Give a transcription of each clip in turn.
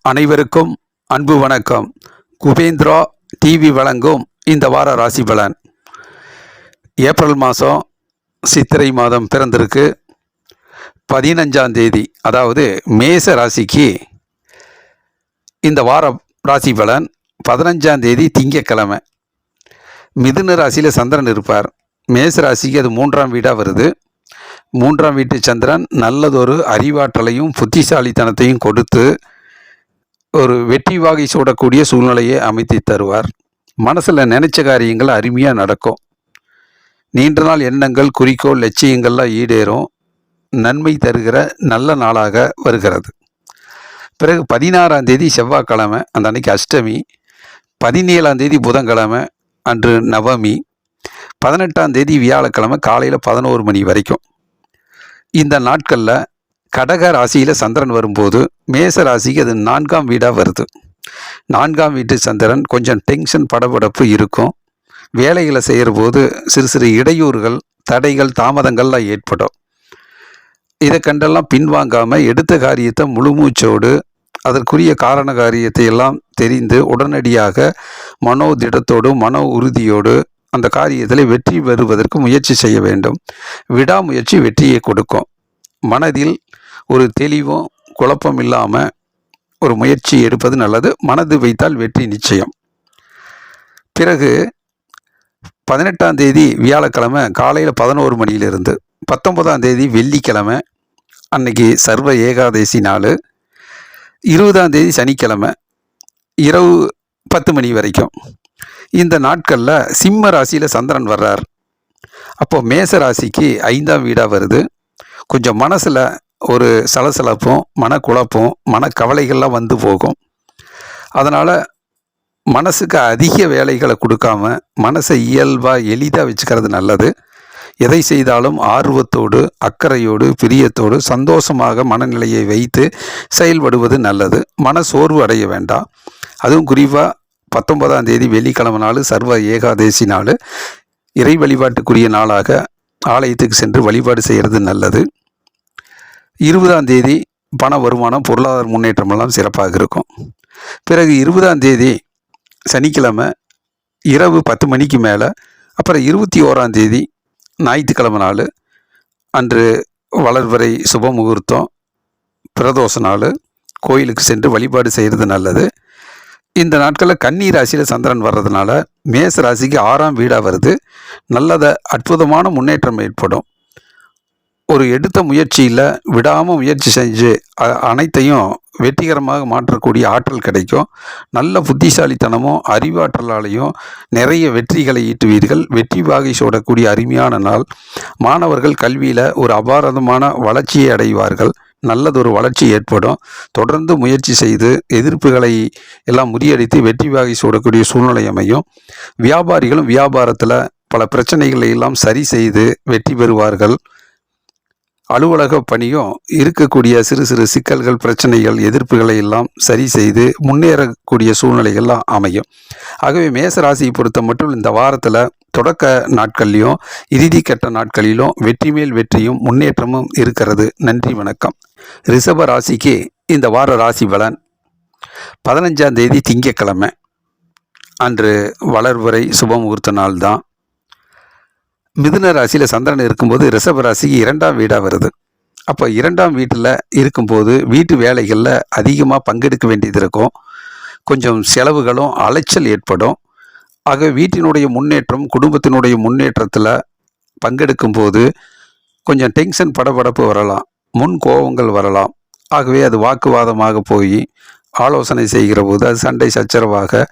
அனைவருக்கும் அன்பு வணக்கம். குபேந்திரா டிவி வழங்கும் இந்த வார ராசி பலன். ஏப்ரல் மாதம் சித்திரை மாதம் பிறந்திருக்கு. 15ஆம் தேதி, அதாவது மேச ராசிக்கு இந்த வார ராசி பலன் 15ஆம் தேதி திங்கட்கிழமை. மிதுன ராசியில் சந்திரன் இருப்பார். மேச ராசிக்கு அது 3ஆம் வீடாக வருது. 3ஆம் வீட்டு சந்திரன் நல்லதொரு அறிவாற்றலையும் புத்திசாலித்தனத்தையும் கொடுத்து ஒரு வெற்றி வாகை சூடக்கூடிய சூழ்நிலையை அமைத்து தருவார். மனசில் நினைச்ச காரியங்கள் அருமையாக நடக்கும். நீண்ட நாள் எண்ணங்கள், குறிக்கோள், லட்சியங்கள்லாம் ஈடேறும். நன்மை தருகிற நல்ல நாளாக வருகிறது. பிறகு 16ஆம் தேதி செவ்வாய்க்கிழமை, அந்த அன்னைக்கு அஷ்டமி. 17ஆம் தேதி புதன்கிழமை, அன்று நவமி. 18ஆம் தேதி வியாழக்கிழமை காலையில் 11 மணி வரைக்கும். இந்த நாட்களில் கடக ராசியில் சந்திரன் வரும்போது மேச ராசிக்கு அது 4ஆம் வீடாக வருது. 4ஆம் வீட்டு சந்திரன் கொஞ்சம் டென்ஷன், படபடப்பு இருக்கும். வேலைகளை செய்கிற போது சிறு சிறு இடையூறுகள், தடைகள், தாமதங்கள்லாம் ஏற்படும். இதை கண்டெல்லாம் பின்வாங்காமல் எடுத்த காரியத்தை முழுமூச்சோடு, அதற்குரிய காரண காரியத்தை எல்லாம் தெரிந்து உடனடியாக மனோதிடத்தோடு, மன உறுதியோடு அந்த காரியத்தில் வெற்றி பெறுவதற்கு முயற்சி செய்ய வேண்டும். விடாமுயற்சி வெற்றியை கொடுக்கும். மனதில் ஒரு தெளிவும் குழப்பம் இல்லாமல் ஒரு முயற்சி எடுப்பது நல்லது. மனது வைத்தால் வெற்றி நிச்சயம். பிறகு 18ஆம் தேதி வியாழக்கிழமை காலையில் 11 மணியிலிருந்து 19ஆம் தேதி வெள்ளிக்கிழமை, அன்னைக்கு சர்வ ஏகாதசி நாள். 20ஆம் தேதி சனிக்கிழமை இரவு 10 மணி வரைக்கும். இந்த நாட்களில் சிம்ம ராசியில் சந்திரன் வர்றார். அப்போது மேச ராசிக்கு 5ஆம் வீடாக வருது. கொஞ்சம் மனசில் ஒரு சலசலப்பும், மனக்குழப்பம், மனக்கவலைகள்லாம் வந்து போகும். அதனால் மனசுக்கு அதிக வேலைகளை கொடுக்காம மனசை இயல்பாக எளிதாக வச்சுக்கிறது நல்லது. எதை செய்தாலும் ஆர்வத்தோடு, அக்கறையோடு, பிரியத்தோடு, சந்தோஷமாக மனநிலையை வைத்து செயல்படுவது நல்லது. மன சோர்வு அடைய வேண்டாம். அதுவும் குறிப்பாக 19ஆம் தேதி வெள்ளிக்கிழமை நாள், சர்வ ஏகாதசி நாள், இறை வழிபாட்டுக்குரிய நாளாக ஆலயத்துக்கு சென்று வழிபாடு செய்கிறது நல்லது. 20ஆம் தேதி பண வருமானம், பொருளாதார முன்னேற்றம் எல்லாம் சிறப்பாக இருக்கும். பிறகு 20ஆம் தேதி சனிக்கிழமை இரவு 10 மணிக்கு மேலே, அப்புறம் 21ஆம் தேதி ஞாயிற்றுக்கிழமை நாள், அன்று வளர்வரை சுப முகூர்த்தம், பிரதோஷ நாள், கோயிலுக்கு சென்று வழிபாடு செய்கிறது நல்லது. இந்த நாட்களில் கன்னி ராசியில் சந்திரன் வர்றதுனால மேச ராசிக்கு 6ஆம் வீடாக வருது. நல்லத அற்புதமான முன்னேற்றம் ஏற்படும். ஒரு எடுத்த முயற்சியில் விடாமல் முயற்சி செஞ்சு அனைத்தையும் வெற்றிகரமாக மாற்றக்கூடிய ஆற்றல் கிடைக்கும். நல்ல புத்திசாலித்தனமும் அறிவாற்றலாலையும் நிறைய வெற்றிகளை ஈட்டுவீர்கள். வெற்றி வாகை சூடக்கூடிய அருமையான நாள். மாணவர்கள் கல்வியில் ஒரு அபாரதமான வளர்ச்சியை அடைவார்கள். நல்லதொரு வளர்ச்சி ஏற்படும். தொடர்ந்து முயற்சி செய்து எதிர்ப்புகளை எல்லாம் முறியடித்து வெற்றி வாகை சூடக்கூடிய சூழ்நிலை அமையும். வியாபாரிகளும் வியாபாரத்தில் பல பிரச்சனைகளை எல்லாம் சரி செய்து வெற்றி பெறுவார்கள். அலுவலக பணியும் இருக்கக்கூடிய சிறு சிறு சிக்கல்கள், பிரச்சனைகள், எதிர்ப்புகளை எல்லாம் சரி செய்து முன்னேறக்கூடிய சூழ்நிலைகள்லாம் அமையும். ஆகவே மேச ராசியை பொறுத்த மட்டும் இந்த வாரத்தில் தொடக்க நாட்கள்லையும் இறுதி கட்ட நாட்களிலும் வெற்றி மேல் வெற்றியும் முன்னேற்றமும் இருக்கிறது. நன்றி, வணக்கம். ரிஷப ராசிக்கு இந்த வார ராசி பலன். 15ஆம் தேதி திங்கட்கிழமை, அன்று வளர்வரை சுப முகூர்த்த நாள் தான். மிதுன ராசியில் சந்திரன் இருக்கும்போது ரிஷப ராசிக்கு 2ஆம் வீடாக வருது. அப்போ 2ஆம் வீட்டில் இருக்கும்போது வீட்டு வேலைகளில் அதிகமாக பங்கெடுக்க வேண்டியது இருக்கும். கொஞ்சம் செலவுகளும் அலைச்சல் ஏற்படும். ஆக வீட்டினுடைய முன்னேற்றம், குடும்பத்தினுடைய முன்னேற்றத்தில் பங்கெடுக்கும் போது கொஞ்சம் டென்ஷன், படபடப்பு வரலாம், முன் கோபங்கள் வரலாம். ஆகவே அது வாக்குவாதமாக போய் ஆலோசனை செய்கிற போது அது சண்டை சச்சரவாக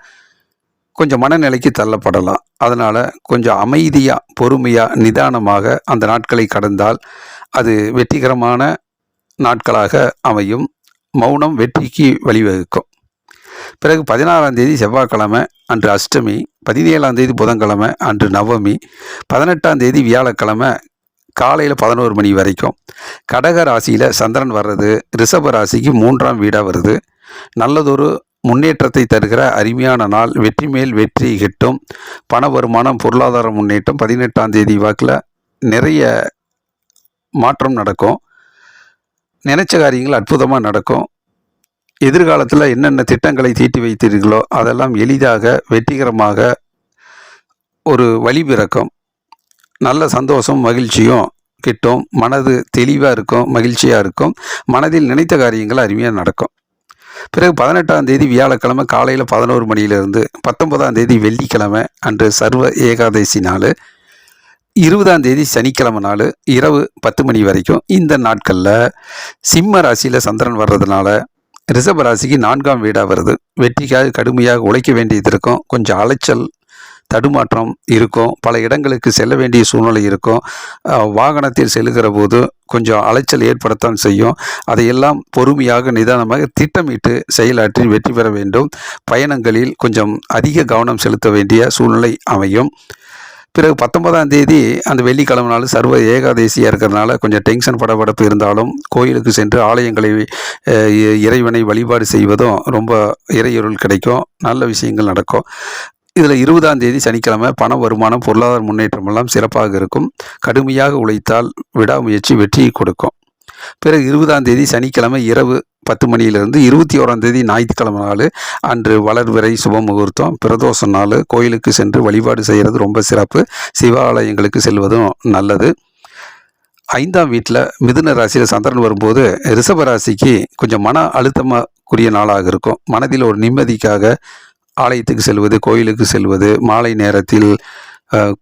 கொஞ்சம் மனநிலைக்கு தள்ளப்படலாம். அதனால் கொஞ்சம் அமைதியாக, பொறுமையாக, நிதானமாக அந்த நாட்களை கடந்தால் அது வெற்றிகரமான நாட்களாக அமையும். மௌனம் வெற்றிக்கு வழிவகுக்கும். பிறகு 16ஆம் தேதி செவ்வாய்க்கிழமை, அன்று அஷ்டமி. 17ஆம் தேதி புதன்கிழமை, அன்று நவமி. 18ஆம் தேதி வியாழக்கிழமை காலையில் 11 மணி வரைக்கும். கடக ராசியில் சந்திரன் வர்றது ரிஷப ராசிக்கு 3ஆம் வீடாக வருது. நல்லதொரு முன்னேற்றத்தை தருகிற அருமையான நாள். வெற்றி மேல் வெற்றி கிட்டும். பண வருமானம், பொருளாதார முன்னேற்றம். 18ஆம் தேதி வாக்கில் நிறைய மாற்றம் நடக்கும். நினைச்ச காரியங்கள் அற்புதமாக நடக்கும். எதிர்காலத்தில் என்னென்ன திட்டங்களை தீட்டி வைத்தீர்களோ அதெல்லாம் எளிதாக வெற்றிகரமாக ஒரு வழி பிறக்கும். நல்ல சந்தோஷம் மகிழ்ச்சியும் கிட்டும். மனது தெளிவாக இருக்கும், மகிழ்ச்சியாக இருக்கும். மனதில் நினைத்த காரியங்கள் அருமையாக நடக்கும். பிறகு 18ஆம் தேதி வியாழக்கிழமை காலையில் 11 மணியிலிருந்து 19ஆம் தேதி வெள்ளிக்கிழமை அன்று சர்வ ஏகாதசி நாள், 20ஆம் தேதி சனிக்கிழமை நாள் இரவு 10 மணி வரைக்கும் இந்த நாட்களில் சிம்ம ராசியில் சந்திரன் வர்றதுனால ரிஷப ராசிக்கு 4ஆம் வீடாக வருது. வெற்றிக்காக கடுமையாக உழைக்க வேண்டியது இருக்கும். கொஞ்சம் அலைச்சல் தடுமாற்றம் இருக்கும். பல இடங்களுக்கு செல்ல வேண்டிய சூழ்நிலை இருக்கும். வாகனத்தில் செல்லுகிற போது கொஞ்சம் அலைச்சல் ஏற்படத்தான் செய்யும். அதையெல்லாம் பொறுமையாக நிதானமாக திட்டமிட்டு செயலாற்றி வெற்றி பெற வேண்டும். பயணங்களில் கொஞ்சம் அதிக கவனம் செலுத்த வேண்டிய சூழ்நிலை அமையும். பிறகு 19ஆம் தேதி அந்த வெள்ளிக்கிழமை நாள் சர்வ ஏகாதசியாக இருக்கிறதுனால கொஞ்சம் டென்ஷன் படபடப்பு இருந்தாலும் கோயிலுக்கு சென்று ஆலயங்களை இறைவனை வழிபாடு செய்வதும் ரொம்ப இறையொருள் கிடைக்கும். நல்ல விஷயங்கள் நடக்கும். இதில் 20ஆம் தேதி சனிக்கிழமை பண வருமானம் பொருளாதார முன்னேற்றம் எல்லாம் சிறப்பாக இருக்கும். கடுமையாக உழைத்தால் விடாமுயற்சி வெற்றியை கொடுக்கும். பிறகு 20ஆம் தேதி சனிக்கிழமை இரவு 10 மணியிலிருந்து 21ஆம் தேதி ஞாயிற்றுக்கிழமை நாள் அன்று வளர்விறை சுப முகூர்த்தம், பிரதோஷ நாள். கோயிலுக்கு சென்று வழிபாடு செய்கிறது ரொம்ப சிறப்பு. சிவாலயங்களுக்கு செல்வதும் நல்லது. 5ஆம் வீட்டில் மிதுன ராசியில் சந்திரன் வரும்போது ரிஷப ராசிக்கு கொஞ்சம் மன அழுத்தமாக்குரிய நாளாக இருக்கும். மனதில் ஒரு நிம்மதிக்காக ஆலயத்துக்கு செல்வது, கோயிலுக்கு செல்வது, மாலை நேரத்தில்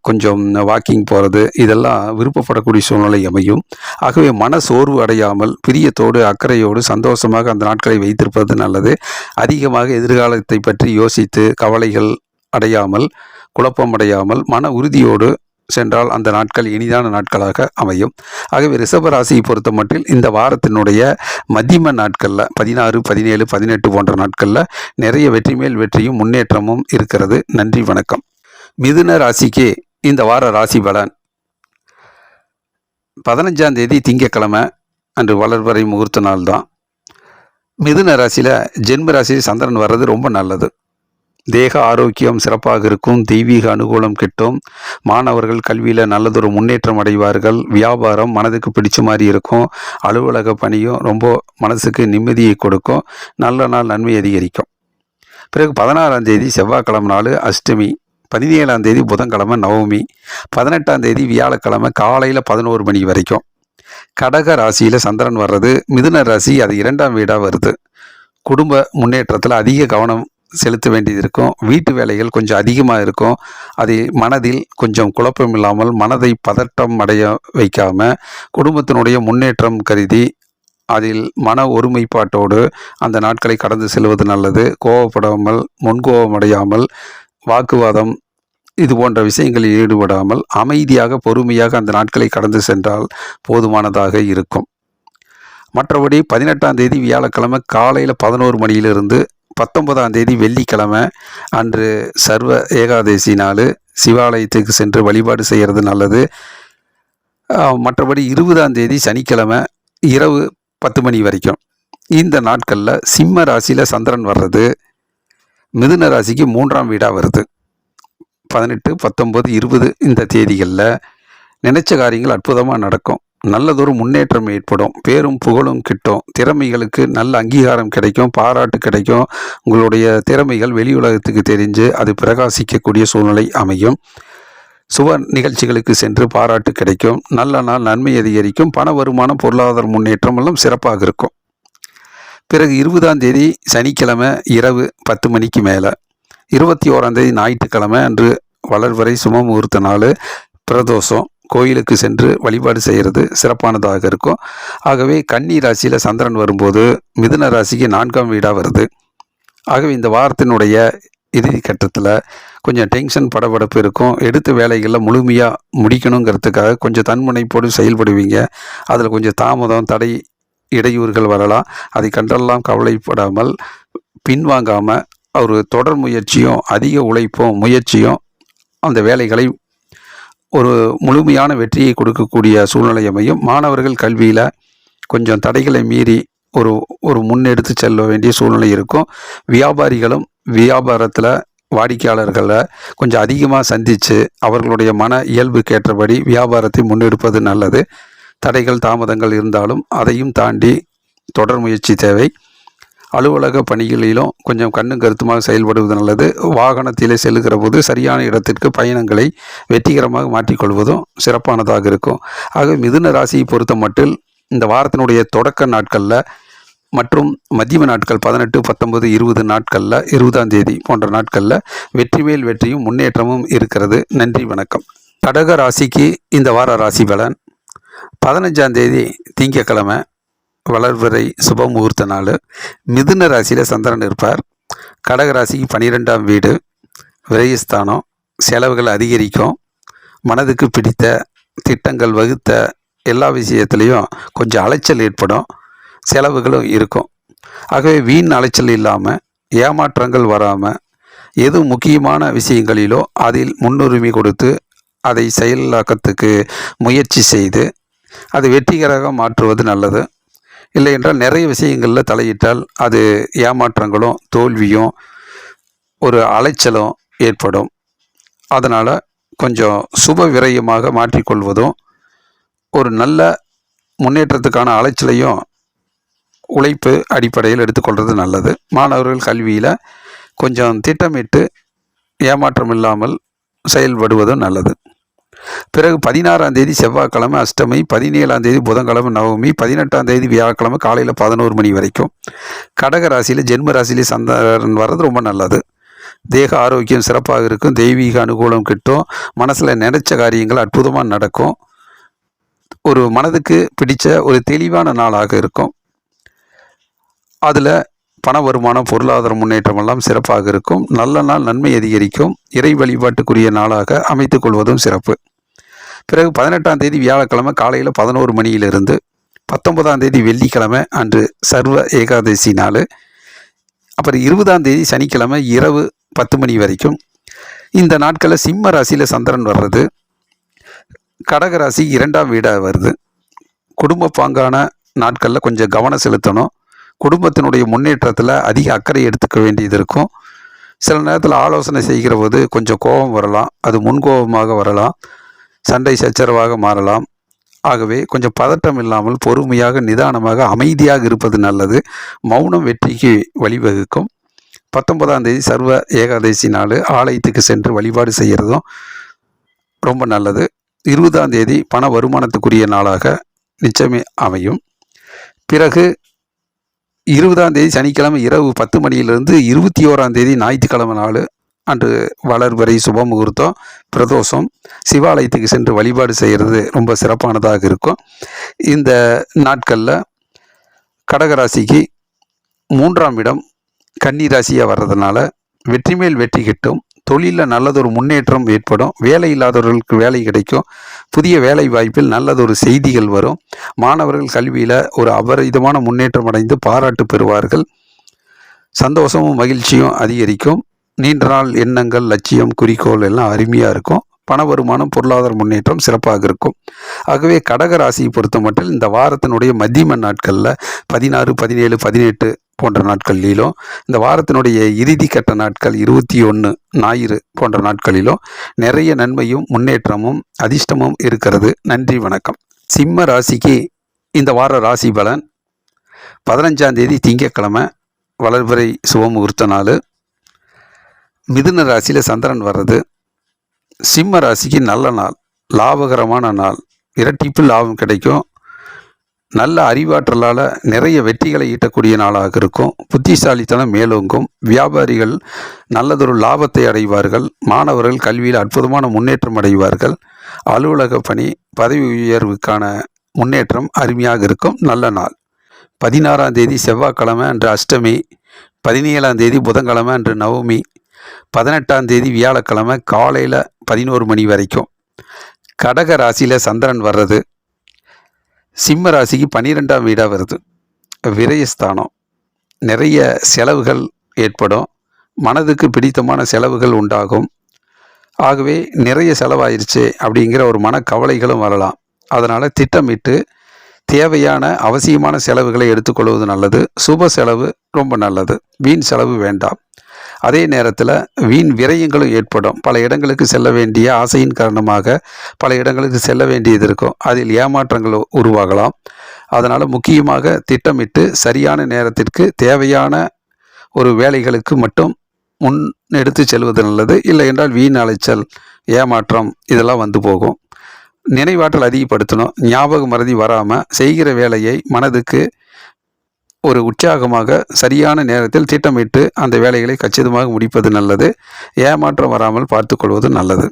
கொஞ்சம் வாக்கிங் போகிறது, இதெல்லாம் விருப்பப்படக்கூடிய சூழ்நிலை அமையும். ஆகவே மன சோர்வு அடையாமல் பிரியத்தோடு அக்கறையோடு சந்தோஷமாக அந்த நாட்களை வைத்திருப்பது நல்லது. அதிகமாக எதிர்காலத்தை பற்றி யோசித்து கவலைகள் அடையாமல், குழப்பம் அடையாமல் மன உறுதியோடு சென்றால் அந்த நாட்கள் இனிதான நாட்களாக அமையும். ஆகவே ரிஷபராசியை பொறுத்த மட்டில் இந்த வாரத்தினுடைய மத்தியம நாட்களில் 16, 17, 18 போன்ற நாட்களில் நிறைய வெற்றி மேல் வெற்றியும் முன்னேற்றமும் இருக்கிறது. நன்றி, வணக்கம். மிதுன ராசிக்கு இந்த வார ராசி பலன். 15ஆம் தேதி திங்கட்கிழமை அன்று வளர்வரை முகூர்த்த நாள் தான். மிதுன ராசியில் ஜென்ம ராசியில் சந்திரன் வர்றது ரொம்ப நல்லது. தேக ஆரோக்கியம் சிறப்பாக இருக்கும். தெய்வீக அனுகூலம் கிட்டும். மாணவர்கள் கல்வியில் நல்லதொரு முன்னேற்றம் அடைவார்கள். வியாபாரம் மனதுக்கு பிடிச்ச மாதிரி இருக்கும். அலுவலக பணியும் ரொம்ப மனசுக்கு நிம்மதியை கொடுக்கும். நல்ல நாள் நன்மை அதிகரிக்கும். பிறகு 16ஆம் தேதி செவ்வாய்க்கிழமை நாள் அஷ்டமி, 17ஆம் தேதி புதன்கிழமை நவமி, 18ஆம் தேதி வியாழக்கிழமை காலையில் 11 மணி வரைக்கும். கடக ராசியில் சந்திரன் வர்றது மிதுன ராசி, அது 2ஆம் வீடாக வருது. குடும்ப முன்னேற்றத்தில் அதிக கவனம் செலுத்த வேண்டியது இருக்கும். வீட்டு வேலைகள் கொஞ்சம் அதிகமாக இருக்கும். அது மனதில் கொஞ்சம் குழப்பம் இல்லாமல் மனதை பதட்டம் அடைய வைக்காமல் குடும்பத்தினுடைய முன்னேற்றம் கருதி அதில் மன ஒருமைப்பாட்டோடு அந்த நாட்களை கடந்து செல்வது நல்லது. கோபப்படாமல், முன்கோபம் அடையாமல், வாக்குவாதம் இது போன்ற விஷயங்களில் ஈடுபடாமல் அமைதியாக பொறுமையாக அந்த நாட்களை கடந்து சென்றால் போதுமானதாக இருக்கும். மற்றபடி 18ஆம் தேதி வியாழக்கிழமை காலையில் 11 மணியிலிருந்து 19ஆம் தேதி வெள்ளிக்கிழமை அன்று சர்வ ஏகாதசி நாள் சிவாலயத்துக்கு சென்று வழிபாடு செய்கிறது நல்லது. மற்றபடி 20ஆம் தேதி சனிக்கிழமை இரவு 10 மணி வரைக்கும். இந்த நாட்களில் சிம்ம ராசியில் சந்திரன் வர்றது மிதுன ராசிக்கு 3ஆம் வீடாக வருது. 18, 19, 20 இந்த தேதிகளில் நினைச்ச காரியங்கள் அற்புதமாக நடக்கும். நல்லதொரு முன்னேற்றம் ஏற்படும். பேரும் புகழும் கிட்டும். திறமைகளுக்கு நல்ல அங்கீகாரம் கிடைக்கும், பாராட்டு கிடைக்கும். உங்களுடைய திறமைகள் வெளி உலகத்துக்கு தெரிஞ்சு அது பிரகாசிக்கக்கூடிய சூழ்நிலை அமையும். சுப நிகழ்ச்சிகளுக்கு சென்று பாராட்டு கிடைக்கும். நல்ல நாள் நன்மை அதிகரிக்கும். பண வருமானம் பொருளாதார முன்னேற்றம் எல்லாம் சிறப்பாக இருக்கும். பிறகு 20ஆம் தேதி சனிக்கிழமை இரவு 10 மணிக்கு மேலே 21ஆம் தேதி ஞாயிற்றுக்கிழமை அன்று வளர்வரை சும முகூர்த்த நாள், பிரதோஷம். கோயிலுக்கு சென்று வழிபாடு செய்கிறது சிறப்பானதாக இருக்கும். ஆகவே கன்னி ராசியில் சந்திரன் வரும்போது மிதுன ராசிக்கு 4ஆம் வீடாக வருது. ஆகவே இந்த வாரத்தினுடைய இறுதி கட்டத்தில் கொஞ்சம் டென்ஷன் படபடப்பு இருக்கும். எடுத்த வேலைகளில் முழுமையாக முடிக்கணுங்கிறதுக்காக கொஞ்சம் தன்முனைப்போடு செயல்படுவீங்க. அதில் கொஞ்சம் தாமதம், தடை, இடையூறுகள் வரலாம். அதை கண்டெல்லாம் கவலைப்படாமல் பின்வாங்காமல் ஒரு தொடர் முயற்சியும் அதிக உழைப்பும் முயற்சியும் அந்த வேலைகளை ஒரு முழுமையான வெற்றியை கொடுக்கக்கூடிய சூழ்நிலை அமையும். மாணவர்கள் கல்வியில் கொஞ்சம் தடைகளை மீறி ஒரு முன்னெடுத்து செல்ல வேண்டிய சூழ்நிலை இருக்கும். வியாபாரிகளும் வியாபாரத்தில் வாடிக்கையாளர்களை கொஞ்சம் அதிகமாக சந்தித்து அவர்களுடைய மன இயல்புக்கேற்றபடி வியாபாரத்தை முன்னெடுப்பது நல்லது. தடைகள் தாமதங்கள் இருந்தாலும் அதையும் தாண்டி தொடர் முயற்சி தேவை. அலுவலக பணிகளிலும் கொஞ்சம் கண்ணும் கருத்துமாக செயல்படுவது நல்லது. வாகனத்திலே செல்லுகிற போது சரியான இடத்திற்கு பயணங்களை வெற்றிகரமாக மாற்றிக்கொள்வதும் சிறப்பானதாக இருக்கும். ஆக மிதுன ராசியை பொறுத்த மட்டில் இந்த வாரத்தினுடைய தொடக்க நாட்களில் மற்றும் மத்தியம நாட்கள் 18, 19, 20 நாட்களில் 20ஆம் தேதி போன்ற நாட்களில் வெற்றி மேல் வெற்றியும் முன்னேற்றமும் இருக்கிறது. நன்றி, வணக்கம். கடக ராசிக்கு இந்த வார ராசி பலன். 15ஆம் தேதி திங்கட்கிழமை வளர்பிறை சுப முகூர்த்த நாள். மிதுன ராசியில் சந்திரன் இருப்பார். கடக ராசிக்கு 12ஆம் வீடு விரயஸ்தானம். செலவுகள் அதிகரிக்கும். மனதுக்கு பிடித்த திட்டங்கள் வகுத்த எல்லா விஷயத்துலேயும் கொஞ்சம் அலைச்சல் ஏற்படும். செலவுகளும் இருக்கும். ஆகவே வீண் அலைச்சல் இல்லாமல், ஏமாற்றங்கள் வராமல், எது முக்கியமான விஷயங்களிலோ அதில் முன்னுரிமை கொடுத்து அதை செயலாக்கத்துக்கு முயற்சி செய்து அது வெற்றிகரமாக மாற்றுவது நல்லது. இல்லை என்றால் நிறைய விஷயங்களில் தலையிட்டால் அது ஏமாற்றங்களும் தோல்வியும் ஒரு அலைச்சலும் ஏற்படும். அதனால் கொஞ்சம் சுப விரயமாக மாற்றிக்கொள்வதும் ஒரு நல்ல முன்னேற்றத்துக்கான அலைச்சலையும் உழைப்பு அடிப்படையில் எடுத்துக்கொள்வது நல்லது. மாணவர்கள் கல்வியில் கொஞ்சம் திட்டமிட்டு ஏமாற்றம் இல்லாமல் செயல்படுவதும் நல்லது. பிறகு 16ஆம் தேதி செவ்வாய்க்கிழமை அஷ்டமி, 17ஆம் தேதி புதன்கிழமை நவமி, 18ஆம் தேதி வியாழக்கிழமை காலையில் 11 மணி வரைக்கும் கடக ராசியில் ஜென்ம ராசியிலே சந்திரன் வர்றது ரொம்ப நல்லது. தேக ஆரோக்கியம் சிறப்பாக இருக்கும். தெய்வீக அனுகூலம் கிட்டும். மனசில் நினைச்ச காரியங்கள் அற்புதமாக நடக்கும். ஒரு மனதுக்கு பிடித்த ஒரு தெளிவான நாளாக இருக்கும். அதில் பண வருமானம், பொருளாதார முன்னேற்றம் எல்லாம் சிறப்பாக இருக்கும். நல்ல நாள், நன்மை அதிகரிக்கும். இறை வழிபாட்டுக்குரிய நாளாக அமைத்துக் கொள்வதும் சிறப்பு. பிறகு 18ஆம் தேதி வியாழக்கிழமை காலையில் 11 மணியிலிருந்து 19ஆம் தேதி வெள்ளிக்கிழமை அன்று சர்வ ஏகாதசி நாள். அப்புறம் 20ஆம் தேதி சனிக்கிழமை இரவு 10 மணி வரைக்கும். இந்த நாட்களில் சிம்ம ராசியில் சந்திரன் வர்றது கடக ராசி 2ஆம் வீடாக வருது. குடும்ப பாங்கான நாட்களில் கொஞ்சம் கவனம் செலுத்தணும். குடும்பத்தினுடைய முன்னேற்றத்தில் அதிக அக்கறை எடுத்துக்க வேண்டியது இருக்கும். சில நேரத்தில் ஆலோசனை செய்கிற போது கொஞ்சம் கோபம் வரலாம். அது முன்கோபமாக வரலாம். சண்டை சச்சரவாக மாறலாம். ஆகவே கொஞ்சம் பதட்டம் இல்லாமல் பொறுமையாக நிதானமாக அமைதியாக இருப்பது நல்லது. மௌனம் வெற்றிக்கு வழிவகுக்கும். 19ஆம் தேதி சர்வ ஏகாதசி நாள். ஆலயத்துக்கு சென்று வழிபாடு செய்கிறதும் ரொம்ப நல்லது. 20ஆம் தேதி பண வருமானத்துக்குரிய நாளாக நிச்சயமே அமையும். பிறகு 20ஆம் தேதி சனிக்கிழமை இரவு 10 மணியிலிருந்து 21ஆம் தேதி ஞாயிற்றுக்கிழமை நாள் அன்று வளர்பிறை சுப முகூர்த்தம், பிரதோஷம். சிவாலயத்துக்கு சென்று வழிபாடு செய்கிறது ரொம்ப சிறப்பானதாக இருக்கும். இந்த நாட்களில் கடகராசிக்கு 3ஆம் இடம் கன்னி ராசியாக வர்றதுனால வெற்றி மேல் வெற்றி கிட்டும். தொழிலில் நல்லதொரு முன்னேற்றம் ஏற்படும். வேலை இல்லாதவர்களுக்கு வேலை கிடைக்கும். புதிய வேலை வாய்ப்பில் நல்லதொரு செய்திகள் வரும். மாணவர்கள் கல்வியில் ஒரு அபரிதமான முன்னேற்றம் அடைந்து பாராட்டு பெறுவார்கள். சந்தோஷமும் மகிழ்ச்சியும் அதிகரிக்கும். நீண்ட நாள் எண்ணங்கள், லட்சியம், குறிக்கோள் எல்லாம் அருமையாக இருக்கும். பண வருமானம், பொருளாதார முன்னேற்றம் சிறப்பாக இருக்கும். ஆகவே கடக ராசியை பொறுத்த மட்டும் இந்த வாரத்தினுடைய மத்தியம நாட்களில் 16, 17, 18 போன்ற நாட்களிலும், இந்த வாரத்தினுடைய இறுதி கட்ட நாட்கள் 21 ஞாயிறு போன்ற நாட்களிலும் நிறைய நன்மையும் முன்னேற்றமும் அதிர்ஷ்டமும் இருக்கிறது. நன்றி, வணக்கம். சிம்ம ராசிக்கு இந்த வார ராசி பலன். 15ஆம் தேதி திங்கட்கிழமை வளர்பிறை சுபமுகூர்த்த நாள். மிதுன ராசியில் சந்திரன் வர்றது. சிம்ம ராசிக்கு நல்ல நாள், லாபகரமான நாள். இரட்டிப்பு லாபம் கிடைக்கும். நல்ல அறிவாற்றலால் நிறைய வெற்றிகளை ஈட்டக்கூடிய நாளாக இருக்கும். புத்திசாலித்தனம் மேலோங்கும். வியாபாரிகள் நல்லதொரு லாபத்தை அடைவார்கள். மாணவர்கள் கல்வியில் அற்புதமான முன்னேற்றம் அடைவார்கள். அலுவலக பணி, பதவி உயர்வுக்கான முன்னேற்றம் அருமையாக இருக்கும். நல்ல நாள். 16ஆம் தேதி செவ்வாய்க்கிழமை அன்று அஷ்டமி, 17ஆம் தேதி புதன்கிழமை அன்று நவமி, 18ஆம் தேதி வியாழக்கிழமை காலையில் 11 மணி வரைக்கும். கடக ராசியில் சந்திரன் வர்றது. சிம்ம ராசிக்கு 12ஆம் வீடாக வருது. விரயஸ்தானம். நிறைய செலவுகள் ஏற்படும். மனதுக்கு பிடித்தமான செலவுகள் உண்டாகும். ஆகவே நிறைய செலவாயிருச்சு அப்படிங்கிற ஒரு மனக்கவலைகளும் வரலாம். அதனால் திட்டமிட்டு தேவையான அவசியமான செலவுகளை எடுத்துக்கொள்வது நல்லது. சுப செலவு ரொம்ப நல்லது. வீண் செலவு வேண்டாம். அதே நேரத்தில் வீண் விரயங்களும் ஏற்படும். பல இடங்களுக்கு செல்ல வேண்டிய ஆசையின் காரணமாக பல இடங்களுக்கு செல்ல வேண்டியது இருக்கும். அதில் ஏமாற்றங்கள் உருவாகலாம். அதனால் முக்கியமாக திட்டமிட்டு சரியான நேரத்திற்கு தேவையான ஒரு வேலைகளுக்கு மட்டும் எடுத்து செல்வது நல்லது. இல்லை என்றால் வீண் அலைச்சல், ஏமாற்றம் இதெல்லாம் வந்து போகும். நினைவாற்றல் அதிகப்படுத்தணும். ஞாபக மறதி வராமல் செய்கிற வேலையை மனதுக்கு ஒரு உற்சாகமாக சரியான நேரத்தில் திட்டமிட்டு அந்த வேலைகளை கச்சிதமாக முடிப்பது நல்லது. ஏமாற்றம் வராமல் பார்த்து கொள்வது நல்லது.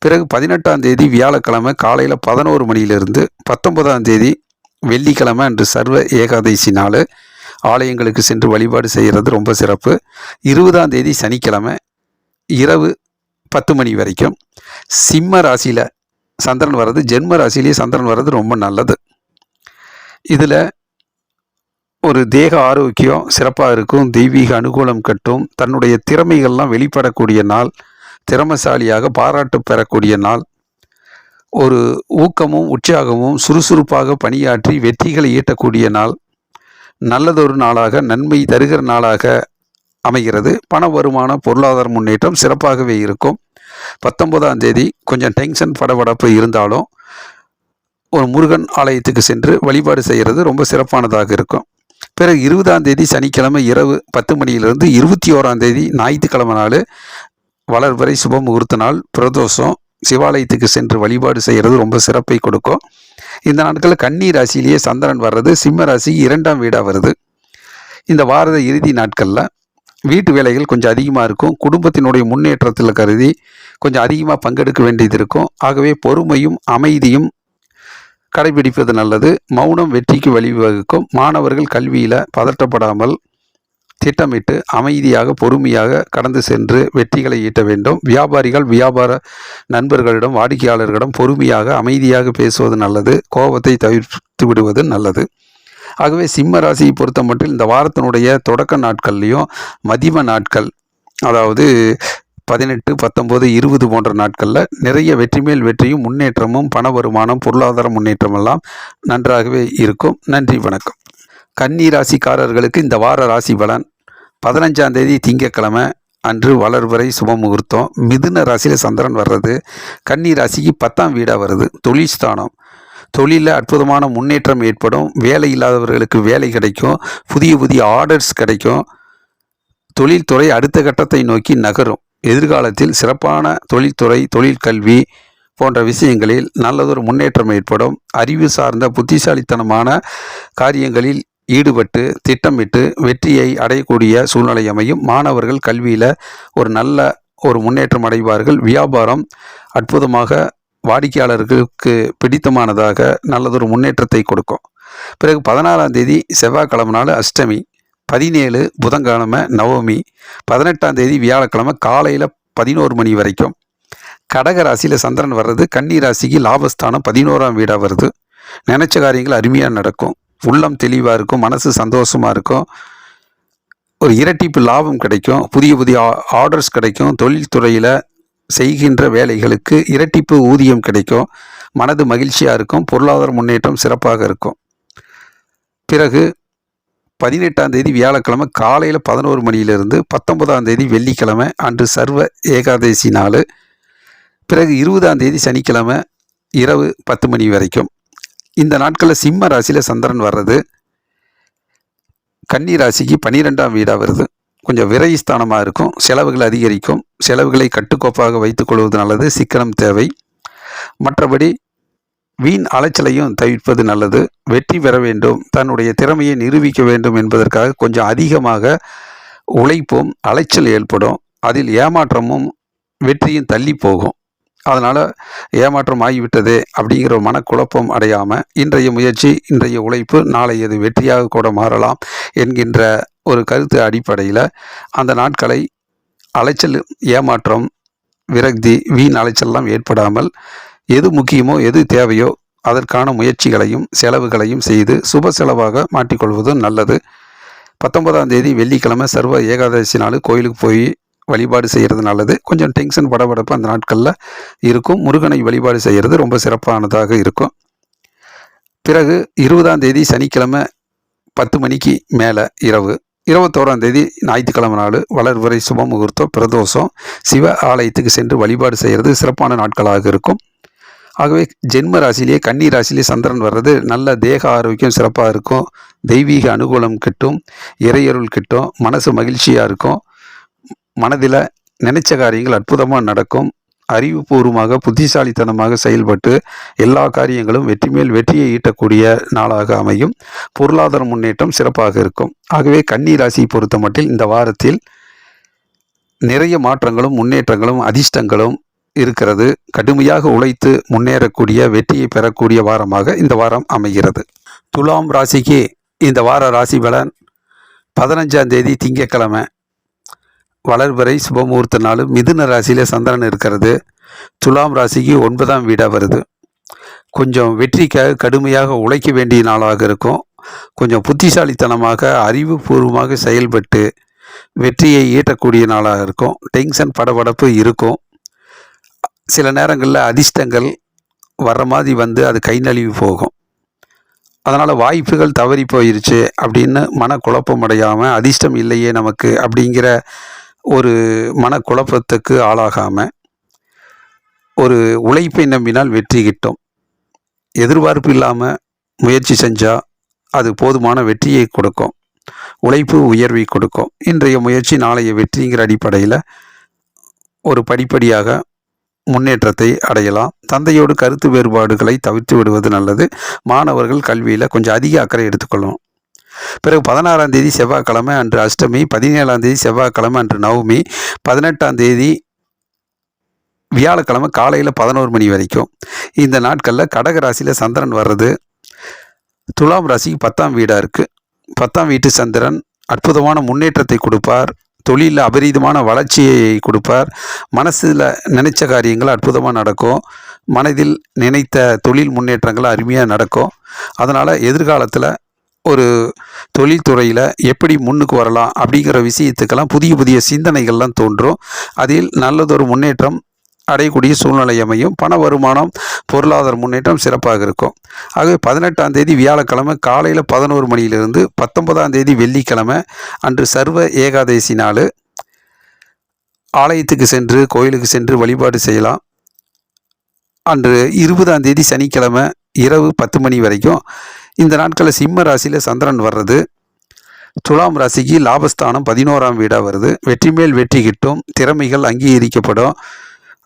பிறகு 18ஆம் தேதி வியாழக்கிழமை காலையில் 11 மணியிலிருந்து 19ஆம் தேதி வெள்ளிக்கிழமை அன்று சர்வ ஏகாதசி நாள். ஆலயங்களுக்கு சென்று வழிபாடு செய்கிறது ரொம்ப சிறப்பு. 20ஆம் தேதி சனிக்கிழமை இரவு 10 மணி வரைக்கும் சிம்ம ராசியில் சந்திரன் வர்றது, ஜென்ம ராசியிலேயே சந்திரன் வர்றது ரொம்ப நல்லது. இதில் ஒரு தேக ஆரோக்கியம் சிறப்பாக இருக்கும். தெய்வீக அனுகூலம் கட்டும். தன்னுடைய திறமைகள்லாம் வெளிப்படக்கூடிய நாள். திறமைசாலியாக பாராட்டு பெறக்கூடிய நாள். ஒரு ஊக்கமும் உற்சாகமும் சுறுசுறுப்பாக பணியாற்றி வெற்றிகளை ஈட்டக்கூடிய நாள். நல்லதொரு நாளாக, நன்மை தருகிற நாளாக அமைகிறது. பண வருமானம், பொருளாதார முன்னேற்றம் சிறப்பாகவே இருக்கும். 19ஆம் தேதி கொஞ்சம் டென்ஷன் படபடப்பு இருந்தாலும் ஒரு முருகன் ஆலயத்துக்கு சென்று வழிபாடு செய்கிறது ரொம்ப சிறப்பானதாக இருக்கும். பிறகு 20ஆம் தேதி சனிக்கிழமை இரவு 10 மணியிலிருந்து 21ஆம் தேதி ஞாயிற்றுக்கிழமை நாள் வளர்வரை சுப முகூர்த்த நாள், பிரதோஷம். சிவாலயத்துக்கு சென்று வழிபாடு செய்கிறது ரொம்ப சிறப்பை கொடுக்கும். இந்த நாட்களில் கன்னி ராசியிலேயே சந்திரன் வர்றது சிம்ம ராசிக்கு 2ஆம் வீடாக வருது. இந்த வார இறுதி நாட்களில் வீட்டு வேலைகள் கொஞ்சம் அதிகமாக இருக்கும். குடும்பத்தினுடைய முன்னேற்றத்தில் கருதி கொஞ்சம் அதிகமாக பங்கெடுக்க வேண்டியது இருக்கும். ஆகவே பொறுமையும் அமைதியும் கடைபிடிப்பது நல்லது. மௌனம் வெற்றிக்கு வழிவகுக்கும். மாணவர்கள் கல்வியில் பதட்டப்படாமல் திட்டமிட்டு அமைதியாக பொறுமையாக கடந்து சென்று வெற்றிகளை ஈட்ட வேண்டும். வியாபாரிகள் வியாபார நண்பர்களிடம், வாடிக்கையாளர்களிடம் பொறுமையாக அமைதியாக பேசுவது நல்லது. கோபத்தை தவிர்த்து விடுவது நல்லது. ஆகவே சிம்ம ராசியை பொறுத்த மட்டும் இந்த வாரத்தினுடைய தொடக்க நாட்கள்லையும் மதிம நாட்கள், அதாவது 18, 19, 20 போன்ற நாட்களில் நிறைய வெற்றி மேல் வெற்றியும் முன்னேற்றமும் பண வருமானம், பொருளாதார முன்னேற்றம் எல்லாம் நன்றாகவே இருக்கும். நன்றி, வணக்கம். கன்னி ராசிக்காரர்களுக்கு இந்த வார ராசி பலன். 15ஆம் தேதி திங்கட்கிழமை அன்று வளர்வரை சுப முகூர்த்தம். மிதுன ராசியில் சந்திரன் வர்றது கன்னி ராசிக்கு 10ஆம் வீடாக வருது. தொழில் ஸ்தானம். தொழிலில் அற்புதமான முன்னேற்றம் ஏற்படும். வேலை இல்லாதவர்களுக்கு வேலை கிடைக்கும். புதிய புதிய ஆர்டர்ஸ் கிடைக்கும். தொழில்துறை அடுத்த கட்டத்தை நோக்கி நகரும். எதிர்காலத்தில் சிறப்பான தொழில்துறை, தொழிற்கல்வி போன்ற விஷயங்களில் நல்லதொரு முன்னேற்றம் ஏற்படும். அறிவு சார்ந்த புத்திசாலித்தனமான காரியங்களில் ஈடுபட்டு திட்டமிட்டு வெற்றியை அடையக்கூடிய சூழ்நிலை அமையும். மாணவர்கள் கல்வியில் ஒரு நல்ல முன்னேற்றம் அடைவார்கள். வியாபாரம் அற்புதமாக வாடிக்கையாளர்களுக்கு பிடித்தமானதாக நல்லதொரு முன்னேற்றத்தை கொடுக்கும். பிறகு 16ஆம் தேதி செவ்வாய்க்கிழமை நாள் அஷ்டமி. 17 புதன்கிழமை நவமி. 18ஆம் தேதி வியாழக்கிழமை காலையில் 11 மணி வரைக்கும் கடக ராசியில் சந்திரன் வர்றது கன்னி ராசிக்கு லாபஸ்தானம் 11ஆம் வீடாக வருது. நினைச்ச காரியங்கள் அருமையாக நடக்கும். உள்ளம் தெளிவாக இருக்கும். மனசு சந்தோஷமாக இருக்கும். ஒரு இரட்டிப்பு லாபம் கிடைக்கும். புதிய புதிய ஆர்டர்ஸ் கிடைக்கும். தொழில்துறையில் செய்கின்ற வேலைகளுக்கு இரட்டிப்பு ஊதியம் கிடைக்கும். மனது மகிழ்ச்சியாக இருக்கும். பொருளாதார முன்னேற்றம் சிறப்பாக இருக்கும். பிறகு 18ஆம் தேதி வியாழக்கிழமை காலையில் 11 மணியிலிருந்து 19ஆம் தேதி வெள்ளிக்கிழமை அன்று சர்வ ஏகாதசி நாள். பிறகு 20ஆம் தேதி சனிக்கிழமை இரவு 10 மணி வரைக்கும். இந்த நாட்களில் சிம்ம ராசியில் சந்திரன் வர்றது கன்னி ராசிக்கு 12ஆம் வீடாக வருது. கொஞ்சம் விரயஸ்தானமாக இருக்கும். செலவுகள் அதிகரிக்கும். செலவுகளை கட்டுக்கோப்பாக வைத்துக்கொள்வது நல்லது. சிக்கனம் தேவை. மற்றபடி வீண் அலைச்சலையும் தவிர்ப்பது நல்லது. வெற்றி பெற வேண்டும், தன்னுடைய திறமையை நிரூபிக்க வேண்டும் என்பதற்காக கொஞ்சம் அதிகமாக உழைப்பும் அலைச்சல் ஏற்படும். அதில் ஏமாற்றமும் வெற்றியும் தள்ளி போகும். அதனால் ஏமாற்றம் ஆகிவிட்டதே அப்படிங்கிற ஒரு மனக்குழப்பம் அடையாமல் இன்றைய முயற்சி, இன்றைய உழைப்பு நாளையது வெற்றியாக கூட மாறலாம் என்கின்ற ஒரு கருத்து அடிப்படையில் அந்த நாட்களை அலைச்சல், ஏமாற்றம், விரக்தி, வீண் அலைச்சல்லாம் ஏற்படாமல் எது முக்கியமோ எது தேவையோ அதற்கான முயற்சிகளையும் செலவுகளையும் செய்து சுப செலவாக மாற்றிக்கொள்வது நல்லது. 19ஆம் தேதி வெள்ளிக்கிழமை சர்வ ஏகாதசி நாள் கோயிலுக்கு போய் வழிபாடு செய்கிறது நல்லது. கொஞ்சம் டென்ஷன் படபடப்பு அந்த நாட்களில் இருக்கும். முருகனை வழிபாடு செய்கிறது ரொம்ப சிறப்பானதாக இருக்கும். பிறகு 20ஆம் தேதி சனிக்கிழமை 10 மணிக்கு மேலே இரவு. 21ஆம் தேதி ஞாயிற்றுக்கிழமை நாள் வளர்வரை சுப முகூர்த்தம், பிரதோஷம். சிவ ஆலயத்துக்கு சென்று வழிபாடு செய்கிறது சிறப்பான நாட்களாக இருக்கும். ஆகவே ஜென்ம ராசியிலேயே கன்னி ராசியிலே சந்திரன் வர்றது நல்ல தேக ஆரோக்கியம் சிறப்பாக இருக்கும். தெய்வீக அனுகூலம் கிட்டும், இறையருள் கிட்டும், மனசு மகிழ்ச்சியாக இருக்கும். மனதில் நினைச்ச காரியங்கள் அற்புதமாக நடக்கும். அறிவுபூர்வமாக புத்திசாலித்தனமாக செயல்பட்டு எல்லா காரியங்களும் வெற்றி மேல் வெற்றியை ஈட்டக்கூடிய நாளாக அமையும். பொருளாதார முன்னேற்றம் சிறப்பாக இருக்கும். ஆகவே கன்னி ராசியை பொறுத்த மட்டில் இந்த வாரத்தில் நிறைய மாற்றங்களும் முன்னேற்றங்களும் அதிர்ஷ்டங்களும் இருக்கிறது. கடுமையாக உழைத்து முன்னேறக்கூடிய வெற்றியை பெறக்கூடிய வாரமாக இந்த வாரம் அமைகிறது. துலாம் ராசிக்கு இந்த வார ராசி பலன் 15ஆம் தேதி திங்கட்கிழமை வளர்பிறை சுபமுகூர்த்த நாள். மிதுன ராசியில் சந்திரன் இருக்கிறது. துலாம் ராசிக்கு 9ஆம் வீடாக வருது. கொஞ்சம் வெற்றிக்காக கடுமையாக உழைக்க வேண்டிய நாளாக இருக்கும். கொஞ்சம் புத்திசாலித்தனமாக அறிவுபூர்வமாக செயல்பட்டு வெற்றியை ஈட்டக்கூடிய நாளாக இருக்கும். டென்ஷன் படபடப்பு இருக்கும். சில நேரங்களில் அதிர்ஷ்டங்கள் வர்ற மாதிரி வந்து அது கை நழுவி போகும். அதனால் வாய்ப்புகள் தவறி போயிருச்சு அப்படின்னு மனக்குழப்பம் அடையாமல், அதிர்ஷ்டம் இல்லையே நமக்கு அப்படிங்கிற ஒரு மனக்குழப்பத்துக்கு ஆளாகாமல், ஒரு உழைப்பை நம்பினால் வெற்றி கிட்டும். எதிர்பார்ப்பு இல்லாமல் முயற்சி செஞ்சால் அது போதுமான வெற்றியை கொடுக்கும். உழைப்பு உயர்வை கொடுக்கும். இன்றைய முயற்சி நாளைய வெற்றிங்கிற அடிப்படையில் ஒரு படிப்படியாக முன்னேற்றத்தை அடையலாம். தந்தையோடு கருத்து வேறுபாடுகளை தவிர்த்து விடுவது நல்லது. மாணவர்கள் கல்வியில் கொஞ்சம் அதிக அக்கறை எடுத்துக்கொள்ளணும். பிறகு 16ஆம் தேதி செவ்வாய்க்கிழமை அன்று அஷ்டமி, 17ஆம் தேதி செவ்வாய்க்கிழமை அன்று நவமி, 18ஆம் தேதி வியாழக்கிழமை காலையில் 11 மணி வரைக்கும். இந்த நாட்களில் கடக ராசியில் சந்திரன் வர்றது துலாம் ராசிக்கு 10ஆம் வீடாக இருக்குது. 10ஆம் வீட்டு சந்திரன் அற்புதமான முன்னேற்றத்தை கொடுப்பார். தொழிலில் அபரீதமான வளர்ச்சியை கொடுப்பார். மனசில் நினைச்ச காரியங்கள் அற்புதமாக நடக்கும். மனதில் நினைத்த தொழில் முன்னேற்றங்கள் அருமையாக நடக்கும். அதனால் எதிர்காலத்தில் ஒரு தொழில்துறையில் எப்படி முன்னுக்கு வரலாம் அப்படிங்கிற விஷயத்துக்கெல்லாம் புதிய புதிய சிந்தனைகள்லாம் தோன்றும். அதில் நல்லதொரு முன்னேற்றம் அடையக்கூடிய சூழ்நிலை அமையும். பண வருமானம், பொருளாதார முன்னேற்றம் சிறப்பாக இருக்கும். ஆகவே 18ஆம் தேதி வியாழக்கிழமை காலையில் 11 மணியிலிருந்து 19ஆம் தேதி வெள்ளிக்கிழமை அன்று சர்வ ஏகாதசி நாள். ஆலயத்துக்கு சென்று கோயிலுக்கு சென்று வழிபாடு செய்யலாம். அன்று 20ஆம் தேதி சனிக்கிழமை இரவு 10 மணி வரைக்கும். இந்த நாட்களில் சிம்ம ராசியில் சந்திரன் வர்றது துலாம் ராசிக்கு லாபஸ்தானம் 11ஆம் வீடாக வருது. வெற்றி மேல் வெற்றி கிட்டும். திறமைகள் அங்கீகரிக்கப்படும்.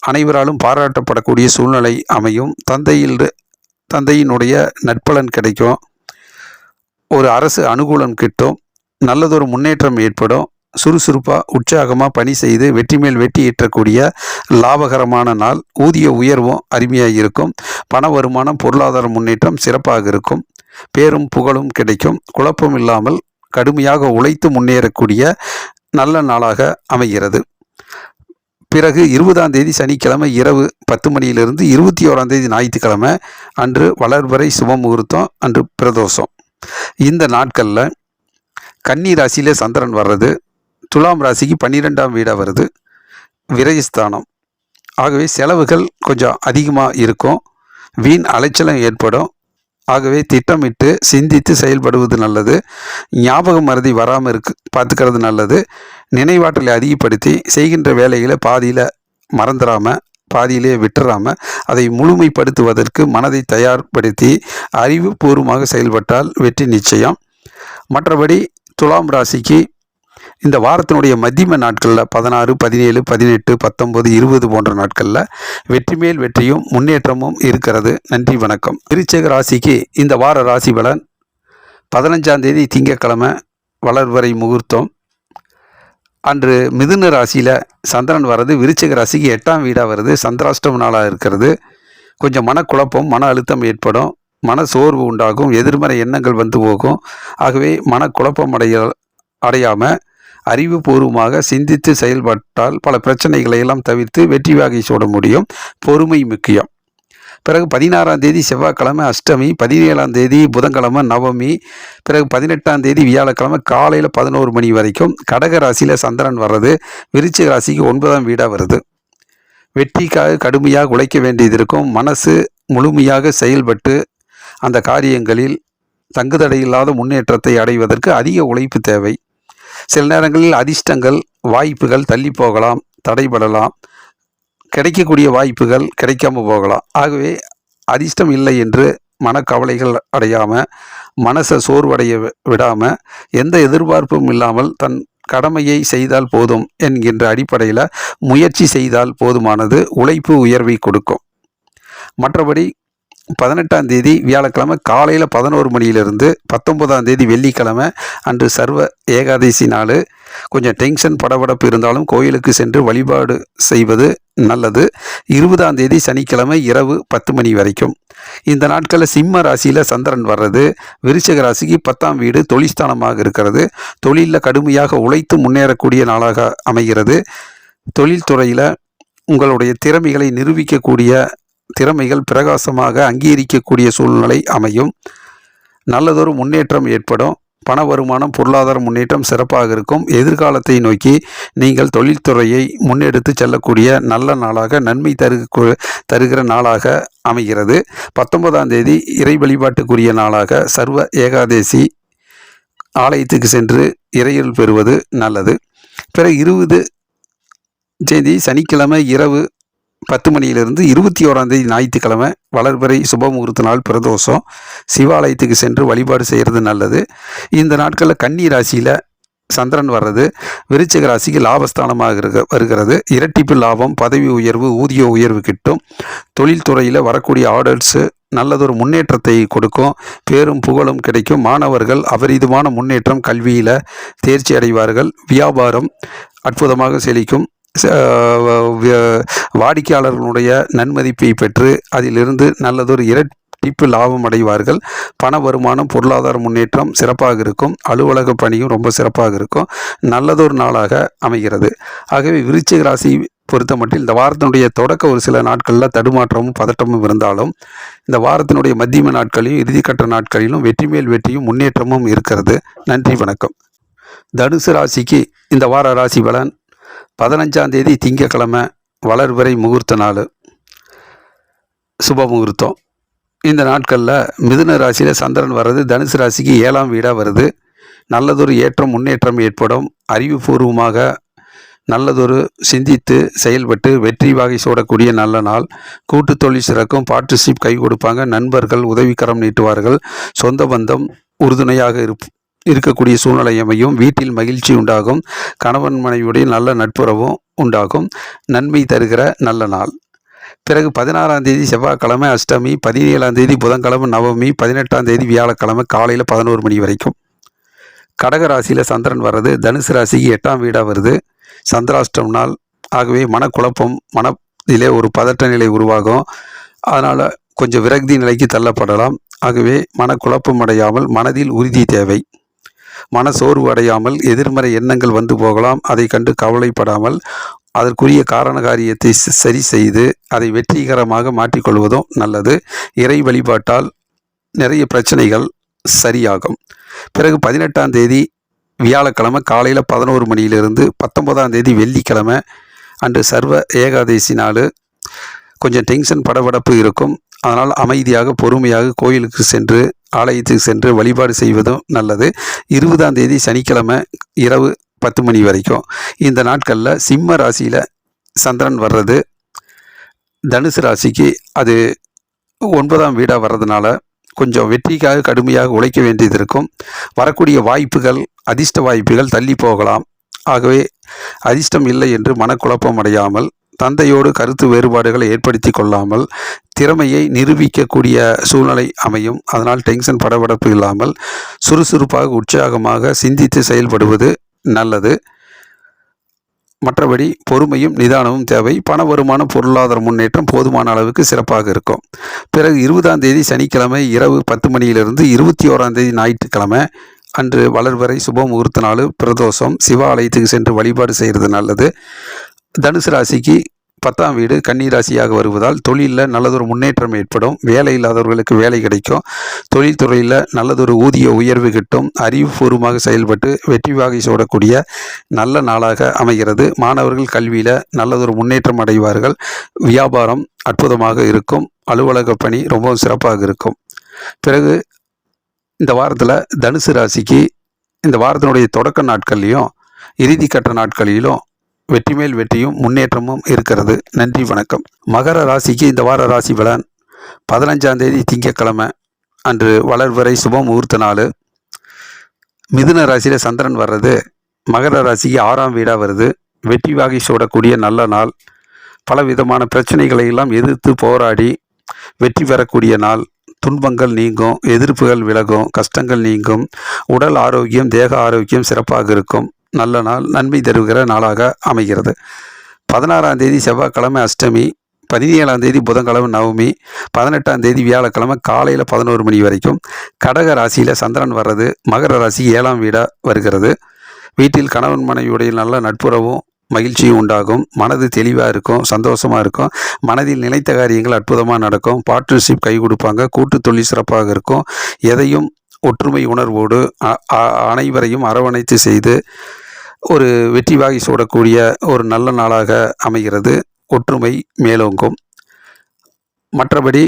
அனைவராலும் பாராட்டப்படக்கூடிய சூழ்நிலை அமையும். தந்தையினுடைய நற்பலன் கிடைக்கும். ஒரு அரசு அனுகூலம் கிட்டும். நல்லதொரு முன்னேற்றம் ஏற்படும். சுறுசுறுப்பாக உற்சாகமாக பணி செய்து வெற்றி மேல் வெற்றி ஈட்டக்கூடிய லாபகரமான நாள். ஊதிய உயர்வும் அருமையாக இருக்கும். பண வருமானம், பொருளாதார முன்னேற்றம் சிறப்பாக இருக்கும். பேரும் புகழும் கிடைக்கும். குழப்பம் இல்லாமல் கடுமையாக உழைத்து முன்னேறக்கூடிய நல்ல நாளாக அமைகிறது. பிறகு 20ஆம் தேதி சனிக்கிழமை இரவு 10 மணியிலிருந்து 21ஆம் தேதி ஞாயிற்றுக்கிழமை அன்று வளர்பிறை சுபமுகூர்த்தம், அன்று பிரதோஷம். இந்த நாட்களில் கன்னி ராசியிலே சந்திரன் வர்றது துலாம் ராசிக்கு 12ஆம் வீடாக வருது. விரயஸ்தானம். ஆகவே செலவுகள் கொஞ்சம் அதிகமாக இருக்கும். வீண் அலைச்சலும் ஏற்படும். ஆகவே திட்டமிட்டு சிந்தித்து செயல்படுவது நல்லது. ஞாபக மறதி வராமல் பார்த்துக்கிறது நல்லது. நினைவாற்றலை அதிகப்படுத்தி செய்கின்ற வேலைகளை பாதியில் மறந்துடாமல், பாதியிலே விட்டுறாமல் அதை முழுமைப்படுத்துவதற்கு மனதை தயார்படுத்தி அறிவுபூர்வமாக செயல்பட்டால் வெற்றி நிச்சயம். மற்றபடி துலாம் ராசிக்கு இந்த வாரத்தினுடைய மத்தியம நாட்களில் 16, 17, 18, 19, 20 போன்ற நாட்களில் வெற்றி மேல் வெற்றியும் முன்னேற்றமும் இருக்கிறது. நன்றி, வணக்கம். விருச்சிக ராசிக்கு இந்த வார ராசி பலன் 15ஆம் தேதி திங்கட்கிழமை வளர்வரை முகூர்த்தம். அன்று மிதுன ராசியில் சந்திரன் வர்றது விருச்சிக ராசிக்கு 8ஆம் வீடாக வருது. சந்திராஷ்டம நாளாக இருக்கிறது. கொஞ்சம் மனக்குழப்பம், மன அழுத்தம் ஏற்படும். மன சோர்வு உண்டாகும். எதிர்மறை எண்ணங்கள் வந்து போகும். ஆகவே மனக்குழப்பம் அடையாமல் அறிவுபூர்வமாக சிந்தித்து செயல்பட்டால் பல பிரச்சனைகளை எல்லாம் தவிர்த்து வெற்றி வாகை சூட முடியும். பொறுமை முக்கியம். பிறகு 16ஆம் தேதி செவ்வாய்க்கிழமை அஷ்டமி, 17ஆம் தேதி புதன்கிழமை நவமி, பிறகு 18ஆம் தேதி வியாழக்கிழமை காலையில் 11 மணி வரைக்கும். கடக ராசியில் சந்திரன் வர்றது விருச்சிக ராசிக்கு 9ஆம் வீடாக வருது. வெற்றிக்காக கடுமையாக உழைக்க வேண்டியது இருக்கும். மனசு முழுமையாக செயல்பட்டு அந்த காரியங்களில் தங்குதடையில்லாத முன்னேற்றத்தை அடைவதற்கு அதிக உழைப்பு தேவை. சில நேரங்களில் அதிர்ஷ்டங்கள், வாய்ப்புகள் தள்ளி போகலாம், தடைபடலாம். கிடைக்கக்கூடிய வாய்ப்புகள் கிடைக்காம போகலாம். ஆகவே அதிர்ஷ்டம் இல்லை என்று மனக்கவலைகள் அடையாமல், மனசை சோர்வடைய விடாமல், எந்த எதிர்பார்ப்பும் இல்லாமல் தன் கடமையை செய்தால் போதும் என்கின்ற அடிப்படையில் முயற்சி செய்தால் போதுமானது. உழைப்பு உயர்வை கொடுக்கும். மற்றபடி 18ஆம் தேதி வியாழக்கிழமை காலையில் 11 மணியிலிருந்து 19ஆம் தேதி வெள்ளிக்கிழமை அன்று சர்வ ஏகாதசி நாள். கொஞ்சம் டென்ஷன் படபடப்பு இருந்தாலும் கோயிலுக்கு சென்று வழிபாடு செய்வது நல்லது. 20ஆம் தேதி சனிக்கிழமை இரவு 10 மணி வரைக்கும். இந்த நாட்களில் சிம்ம ராசியில் சந்திரன் வர்றது விருச்சிக ராசிக்கு 10ஆம் வீடு தொழில்ஸ்தானமாக இருக்கிறது. தொழிலில் கடுமையாக உழைத்து முன்னேறக்கூடிய நாளாக அமைகிறது. தொழில்துறையில் உங்களுடைய திறமைகளை நிரூபிக்கக்கூடிய திறமைகள் பிரகாசமாக அங்கீகரிக்கக்கூடிய சூழ்நிலை அமையும். நல்லதொரு முன்னேற்றம் ஏற்படும். பண வருமானம், பொருளாதார முன்னேற்றம் சிறப்பாக இருக்கும். எதிர்காலத்தை நோக்கி நீங்கள் தொழில்துறையை முன்னெடுத்து செல்லக்கூடிய நல்ல நாளாக, நன்மை தருகிற நாளாக அமைகிறது. 19ஆம் தேதி இறை வழிபாட்டுக்குரிய நாளாக சர்வ ஏகாதசி ஆலயத்துக்கு சென்று இறையருள் பெறுவது நல்லது. பிறகு 20 தேதி சனிக்கிழமை இரவு 10 மணியிலிருந்து 21ஆம் தேதி ஞாயிற்றுக்கிழமை வளர்பிறை சுபமுகூர்த்த நாள் பிரதோஷம். சிவாலயத்துக்கு சென்று வழிபாடு செய்கிறது நல்லது. இந்த நாட்களில் கன்னி ராசியில் சந்திரன் வர்றது விருச்சிக ராசிக்கு லாபஸ்தானமாக வருகிறது. இரட்டிப்பு லாபம், பதவி உயர்வு, ஊதிய உயர்வு கிட்டும். தொழில்துறையில் வரக்கூடிய ஆர்டர்ஸு நல்லதொரு முன்னேற்றத்தை கொடுக்கும். பேரும் புகழும் கிடைக்கும். மாணவர்கள் அபரிதமான முன்னேற்றம், கல்வியில் தேர்ச்சி அடைவார்கள். வியாபாரம் அற்புதமாக செழிக்கும். வாடிக்கையாளர்களுடைய நன்மதிப்பை பெற்று அதிலிருந்து நல்லதொரு இரட்டிப்பு லாபம் அடைவார்கள். பண வருமானம், பொருளாதார முன்னேற்றம் சிறப்பாக இருக்கும். அலுவலக பணியும் ரொம்ப சிறப்பாக இருக்கும். நல்லதொரு நாளாக அமைகிறது. ஆகவே விருச்சிக ராசி பொறுத்த மட்டும் இந்த வாரத்தினுடைய தொடக்க ஒரு சில நாட்களில் தடுமாற்றமும் பதட்டமும் இருந்தாலும், இந்த வாரத்தினுடைய மத்தியம நாட்களிலும் இறுதிக்கட்ட நாட்களிலும் வெற்றி மேல் வெற்றியும் முன்னேற்றமும் இருக்கிறது. நன்றி, வணக்கம். தனுசு ராசிக்கு இந்த வார ராசி பலன். 15ஆம் தேதி திங்கக்கிழமை வளர்பிறை முகூர்த்த நாள், சுப முகூர்த்தம். இந்த நாட்களில் மிதுன ராசியில் சந்திரன் வர்றது தனுசு ராசிக்கு 7ஆம் வீடாக வருது. நல்லதொரு ஏற்றம், முன்னேற்றம் ஏற்படும். அறிவுபூர்வமாக நல்லதொரு சிந்தித்து செயல்பட்டு வெற்றி வாகை சூடக்கூடிய நல்ல நாள். கூட்டு தொழில் சிறக்கும். பார்ட்னர்ஷிப் கை கொடுப்பாங்க. நண்பர்கள் உதவிக்கரம் நீட்டுவார்கள். சொந்த பந்தம் உறுதுணையாக இருக்கக்கூடிய சூழ்நிலை அமையும். வீட்டில் மகிழ்ச்சி உண்டாகும். கணவன் மனைவியுடைய நல்ல நட்புறவும் உண்டாகும். நன்மை தருகிற நல்ல நாள். பிறகு 16ஆம் தேதி செவ்வாய்க்கிழமை அஷ்டமி, 17ஆம் தேதி புதன்கிழமை நவமி, 18ஆம் தேதி வியாழக்கிழமை காலையில் 11 மணி வரைக்கும். கடக ராசியில் சந்திரன் வர்றது தனுசு ராசிக்கு 8ஆம் வீடாக வருது. சந்திராஷ்டம் நாள். ஆகவே மனக்குழப்பம், மனதிலே ஒரு பதட்ட நிலை உருவாகும். அதனால் கொஞ்சம் விரக்தி நிலைக்கு தள்ளப்படலாம். ஆகவே மனக்குழப்பம் அடையாமல் மனதில் உறுதி தேவை. மன சோர்வு அடையாமல் எதிர்மறை எண்ணங்கள் வந்து போகலாம். அதை கண்டு கவலைப்படாமல் அதற்குரிய காரண காரியத்தை சரி செய்து அதை வெற்றிகரமாக மாற்றிக்கொள்வதும் நல்லது. இறை வழிபாட்டால் நிறைய பிரச்சனைகள் சரியாகும். பிறகு 18ஆம் தேதி வியாழக்கிழமை காலையில் 11 மணியிலிருந்து 19ஆம் தேதி வெள்ளிக்கிழமை அன்று சர்வ ஏகாதசி நாள். கொஞ்சம் டென்ஷன் படபடப்பு இருக்கும். அதனால் அமைதியாக பொறுமையாக கோயிலுக்கு சென்று ஆலயத்துக்கு சென்று வழிபாடு செய்வதும் நல்லது. 20ஆம் தேதி சனிக்கிழமை இரவு 10 மணி வரைக்கும். இந்த நாட்களில் சிம்ம ராசியில் சந்திரன் வர்றது தனுசு ராசிக்கு அது 9ஆம் வீடாக வர்றதுனால கொஞ்சம் வெற்றிக்காக கடுமையாக உழைக்க வேண்டியது இருக்கும். வரக்கூடிய வாய்ப்புகள், அதிர்ஷ்ட வாய்ப்புகள் தள்ளி போகலாம். ஆகவே அதிர்ஷ்டம் இல்லை என்று மனக்குழப்பம் அடையாமல், தந்தையோடு கருத்து வேறுபாடுகளை ஏற்படுத்தி கொள்ளாமல் திறமையை நிரூபிக்கக்கூடிய சூழ்நிலை அமையும். அதனால் டென்ஷன் படபடப்பு இல்லாமல் சுறுசுறுப்பாக உற்சாகமாக சிந்தித்து செயல்படுவது நல்லது. மற்றபடி பொறுமையும் நிதானமும் தேவை. பண வருமானம், பொருளாதார முன்னேற்றம் போதுமான அளவுக்கு சிறப்பாக இருக்கும். பிறகு 20ஆம் தேதி சனிக்கிழமை இரவு 10 மணியிலிருந்து 21ஆம் தேதி ஞாயிற்றுக்கிழமை அன்று வளர்வரை சுப முகூர்த்த நாள் பிரதோஷம். சிவாலயத்துக்கு சென்று வழிபாடு செய்கிறது நல்லது. தனுசு ராசிக்கு 10ஆம் வீடு கன்னி ராசியாக வருவதால் தொழிலில் நல்லதொரு முன்னேற்றம் ஏற்படும். வேலை இல்லாதவர்களுக்கு வேலை கிடைக்கும். தொழில்துறையில் நல்லதொரு ஊதிய உயர்வு கிட்டும். அறிவுபூர்வமாக செயல்பட்டு வெற்றி வாகை சூடக்கூடிய நல்ல நாளாக அமைகிறது. மாணவர்கள் கல்வியில் நல்லதொரு முன்னேற்றம் அடைவார்கள். வியாபாரம் அற்புதமாக இருக்கும். அலுவலக பணி ரொம்பவும் சிறப்பாக இருக்கும். பிறகு இந்த வாரத்தில் தனுசு ராசிக்கு இந்த வாரத்தினுடைய தொடக்க நாட்கள்லையும் இறுதி கட்ட நாட்களிலும் வெற்றி மேல் வெற்றியும் முன்னேற்றமும் இருக்கிறது. நன்றி, வணக்கம். மகர ராசிக்கு இந்த வார ராசி பலன். 15ஆம் தேதி திங்கட்கிழமை அன்று வளர்வரை சுப முகூர்த்த நாள். மிதுன ராசியில் சந்திரன் வர்றது மகர ராசிக்கு 6ஆம் வீடாக வருது. வெற்றி வாகை சூடக்கூடிய நல்ல நாள். பல விதமான பிரச்சனைகளை எல்லாம் எதிர்த்து போராடி வெற்றி பெறக்கூடிய நாள். துன்பங்கள் நீங்கும், எதிர்ப்புகள் விலகும், கஷ்டங்கள் நீங்கும், உடல் ஆரோக்கியம் தேக ஆரோக்கியம் சிறப்பாக இருக்கும். நல்ல நாள், நன்மை தருகிற நாளாக அமைகிறது. 16ஆம் தேதி செவ்வாய்க்கிழமை அஷ்டமி, 17ஆம் தேதி புதன்கிழமை நவமி, 18ஆம் தேதி வியாழக்கிழமை காலையில் 11 மணி வரைக்கும். கடக ராசியில் சந்திரன் வர்றது மகர ராசி 7ஆம் வீடாக வருகிறது. வீட்டில் கணவன் மனைவியுடைய நல்ல நட்புறவும் மகிழ்ச்சியும் உண்டாகும். மனது தெளிவாக இருக்கும், சந்தோஷமாக இருக்கும். மனதில் நினைத்த காரியங்கள் அற்புதமாக நடக்கும். பார்ட்னர்ஷிப் கை கொடுப்பாங்க. கூட்டு தொழில் சிறப்பாக இருக்கும். எதையும் ஒற்றுமை உணர்வோடு அனைவரையும் அரவணைத்து செய்து ஒரு வெற்றி வாகை சூடக்கூடிய ஒரு நல்ல நாளாக அமைகிறது. ஒற்றுமை மேலோங்கும். மற்றபடி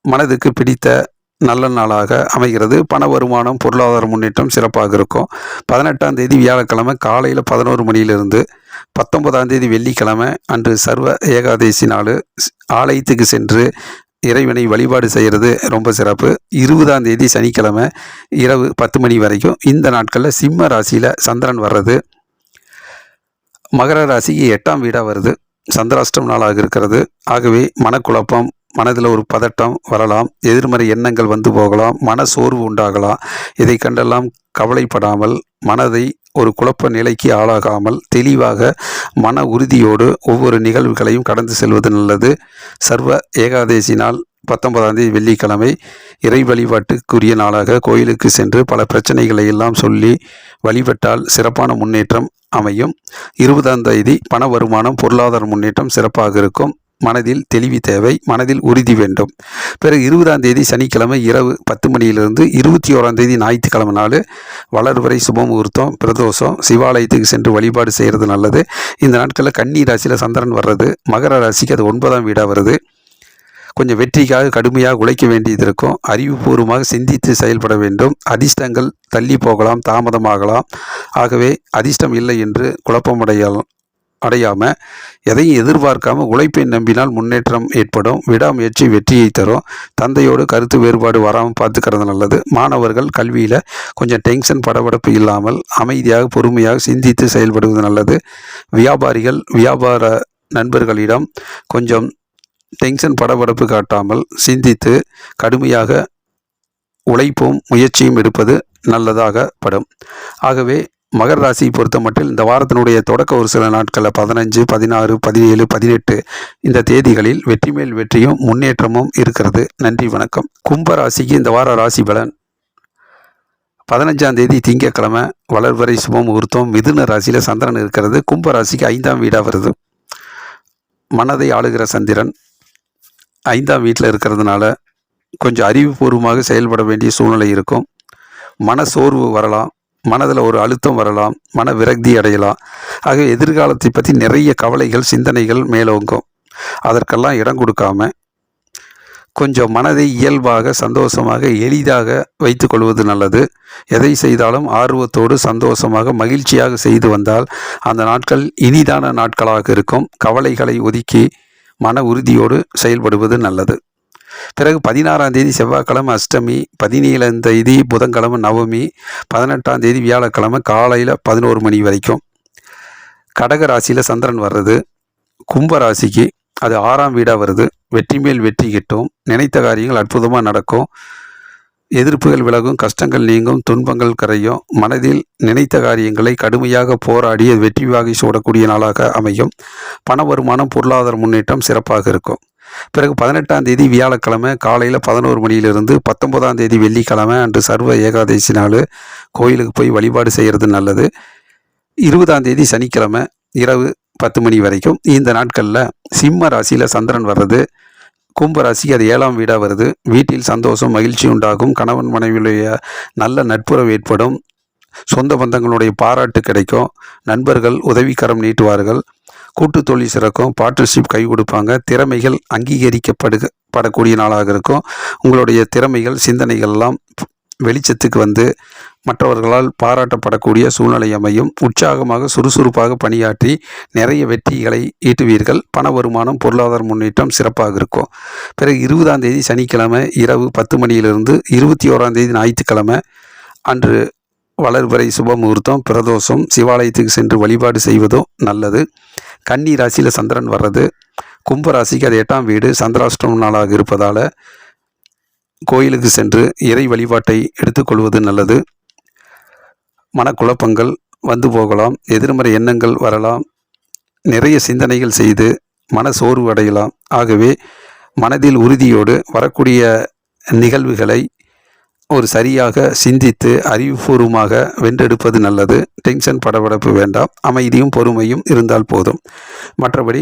மனதுக்கு பிடித்த நல்ல நாளாக அமைகிறது. பண வருமானம் பொருளாதார முன்னேற்றம் சிறப்பாக இருக்கும். 18ஆம் தேதி வியாழக்கிழமை காலையில் 11 மணியிலிருந்து 19ஆம் தேதி வெள்ளிக்கிழமை அன்று சர்வ ஏகாதேசி நாள். ஆலயத்துக்கு சென்று இறைவனை வழிபாடு செய்கிறது ரொம்ப சிறப்பு. 20ஆம் தேதி சனிக்கிழமை இரவு 10 மணி வரைக்கும். இந்த நாட்களில் சிம்ம ராசியில் சந்திரன் வர்றது மகர ராசிக்கு 8ஆம் வீடாக வருது. சந்திராஷ்டம் நாளாக இருக்கிறது. ஆகவே மனக்குழப்பம், மனதில் ஒரு பதட்டம் வரலாம். எதிர்மறை எண்ணங்கள் வந்து போகலாம். மன சோர்வு உண்டாகலாம். இதை கண்டெல்லாம் கவலைப்படாமல் மனதை ஒரு குழப்ப நிலைக்கு ஆளாகாமல் தெளிவாக மன உறுதியோடு ஒவ்வொரு நிகழ்வுகளையும் கடந்து செல்வது நல்லது. சர்வ ஏகாதேசி நாள் 19ஆம் தேதி வெள்ளிக்கிழமை இறை வழிபாட்டுக்குரிய நாளாக கோயிலுக்கு சென்று பல பிரச்சனைகளை எல்லாம் சொல்லி வழிபட்டால் சிறப்பான முன்னேற்றம் அமையும். 20ஆம் தேதி பண வருமானம் பொருளாதார முன்னேற்றம் சிறப்பாக இருக்கும். மனதில் தெளிவு தேவை, மனதில் உறுதி வேண்டும். பிறகு 20ஆம் தேதி சனிக்கிழமை இரவு 10 மணியிலிருந்து 21ஆம் தேதி ஞாயிற்றுக்கிழமை நாள் வளர்வரை சுப முகூர்த்தம், பிரதோஷம். சிவாலயத்துக்கு சென்று வழிபாடு செய்கிறது நல்லது. இந்த நாட்களில் கன்னி ராசியில் சந்திரன் வர்றது மகர ராசிக்கு அது 9ஆம் வீடாக வருது. கொஞ்சம் வெற்றிக்காக கடுமையாக உழைக்க வேண்டியது இருக்கும். அறிவுபூர்வமாக சிந்தித்து செயல்பட வேண்டும். அதிர்ஷ்டங்கள் தள்ளி போகலாம், தாமதமாகலாம். ஆகவே அதிர்ஷ்டம் இல்லை என்று அடையாமல் எதையும் எதிர்பார்க்காம உழைப்பை நம்பினால் முன்னேற்றம் ஏற்படும். விடாமுயற்சி வெற்றியை தரும். தந்தையோடு கருத்து வேறுபாடு வராமல் பார்த்துக்கிறது நல்லது. மாணவர்கள் கல்வியில் கொஞ்சம் டென்ஷன் படபடப்பு இல்லாமல் அமைதியாக பொறுமையாக சிந்தித்து செயல்படுவது நல்லது. வியாபாரிகள் வியாபார நண்பர்களிடம் கொஞ்சம் டென்ஷன் படபடப்பு காட்டாமல் சிந்தித்து கடுமையாக உழைப்பும் முயற்சியும் எடுப்பது நல்லதாக படும். ஆகவே மகர ராசியை பொறுத்த மட்டில் இந்த வாரத்தினுடைய தொடக்க ஒரு சில நாட்களில் 15, 16, 17, 18 இந்த தேதிகளில் வெற்றி மேல் வெற்றியும் முன்னேற்றமும் இருக்கிறது. நன்றி, வணக்கம். கும்ப ராசிக்கு இந்த வார ராசி பலன். 15ஆம் தேதி திங்கட்கிழமை வளர்வரை சுப முகூர்த்தம். மிதுன ராசியில் சந்திரன் இருக்கிறது. கும்ப ராசிக்கு 5ஆம் வீடாக வருது. மனதை ஆளுகிற சந்திரன் 5ஆம் வீட்டில் இருக்கிறதுனால கொஞ்சம் அறிவுபூர்வமாக செயல்பட வேண்டிய சூழ்நிலை இருக்கும். மன சோர்வு வரலாம். மனதில் ஒரு அழுத்தம் வரலாம். மன விரக்தி அடையலாம். ஆகவே எதிர்காலத்தை பற்றி நிறைய கவலைகள் சிந்தனைகள் மேலோங்கும். அதற்கெல்லாம் இடம் கொடுக்காம கொஞ்சம் மனதை இயல்பாக சந்தோஷமாக எளிதாக வைத்து கொள்வது நல்லது. எதை செய்தாலும் ஆர்வத்தோடு சந்தோஷமாக மகிழ்ச்சியாக செய்து வந்தால் அந்த நாட்கள் இனிதான நாட்களாக இருக்கும். கவலைகளை ஒதுக்கி மன உறுதியோடு செயல்படுவது நல்லது. பிறகு 16ஆம் தேதி செவ்வாய்க்கிழமை அஷ்டமி, 17ஆம் தேதி புதன்கிழமை நவமி, 18ஆம் தேதி வியாழக்கிழமை காலையில் 11 மணி வரைக்கும். கடக ராசியில் சந்திரன் வர்றது கும்ப ராசிக்கு அது 6ஆம் வீடாக வருது. வெற்றி மேல் வெற்றி கிட்டும். நினைத்த காரியங்கள் அற்புதமாக நடக்கும். எதிர்ப்புகள் விலகும், கஷ்டங்கள் நீங்கும், துன்பங்கள் கரையும். மனதில் நினைத்த காரியங்களை கடுமையாக போராடி வெற்றி வாகை சூடக்கூடிய நாளாக அமையும். பண வருமானம் பொருளாதார முன்னேற்றம் சிறப்பாக இருக்கும். பிறகு 18ஆம் தேதி வியாழக்கிழமை காலையில் 11 மணியிலிருந்து 19ஆம் தேதி வெள்ளிக்கிழமை அன்று சர்வ ஏகாதேசி நாள் கோயிலுக்கு போய் வழிபாடு செய்கிறது நல்லது. 20ஆம் தேதி சனிக்கிழமை இரவு 10 மணி வரைக்கும். இந்த நாட்களில் சிம்ம ராசியில் சந்திரன் வர்றது கும்ப ராசிக்கு அது 7ஆம் வீடாக வருது. வீட்டில் சந்தோஷம் மகிழ்ச்சி உண்டாகும். கணவன் மனைவியுடைய நல்ல நட்புறவு ஏற்படும். சொந்த பந்தங்களுடைய பாராட்டு கிடைக்கும். நண்பர்கள் உதவிக்கரம் நீட்டுவார்கள். கூட்டு தொழில் சிறக்கும். பார்ட்னர்ஷிப் கை கொடுப்பாங்க. திறமைகள் அங்கீகரிக்கப்படக்கூடிய நாளாக இருக்கும். உங்களுடைய திறமைகள் சிந்தனைகள் எல்லாம் வெளிச்சத்துக்கு வந்து மற்றவர்களால் பாராட்டப்படக்கூடிய சூழ்நிலை அமையும். உற்சாகமாக சுறுசுறுப்பாக பணியாற்றி நிறைய வெற்றிகளை ஈட்டுவீர்கள். பண வருமானம், பொருளாதார முன்னேற்றம் சிறப்பாக இருக்கும். பிறகு 20ஆம் தேதி சனிக்கிழமை இரவு 10 மணியிலிருந்து 21ஆம் தேதி ஞாயிற்றுக்கிழமை அன்று வளர்பிறை சுப முகூர்த்தம், பிரதோஷம். சிவாலயத்துக்கு சென்று வழிபாடு செய்வதும் நல்லது. கன்னி ராசியில் சந்திரன் வர்றது, கும்பராசிக்கு அது 8ஆம் வீடு, சந்திராஷ்டம நாளாக இருப்பதால் கோயிலுக்கு சென்று இறை வழிபாட்டை எடுத்துக்கொள்வது நல்லது. மனக்குழப்பங்கள் வந்து போகலாம், எதிர்மறை எண்ணங்கள் வரலாம், நிறைய சிந்தனைகள் செய்து மன சோர்வு அடையலாம். ஆகவே மனதில் உறுதியோடு வரக்கூடிய நிகழ்வுகளை ஒரு சரியாக சிந்தித்து அறிவுபூர்வமாக வென்றெடுப்பது நல்லது. டென்ஷன், படபடப்பு வேண்டாம். அமைதியும் பொறுமையும் இருந்தால் போதும். மற்றபடி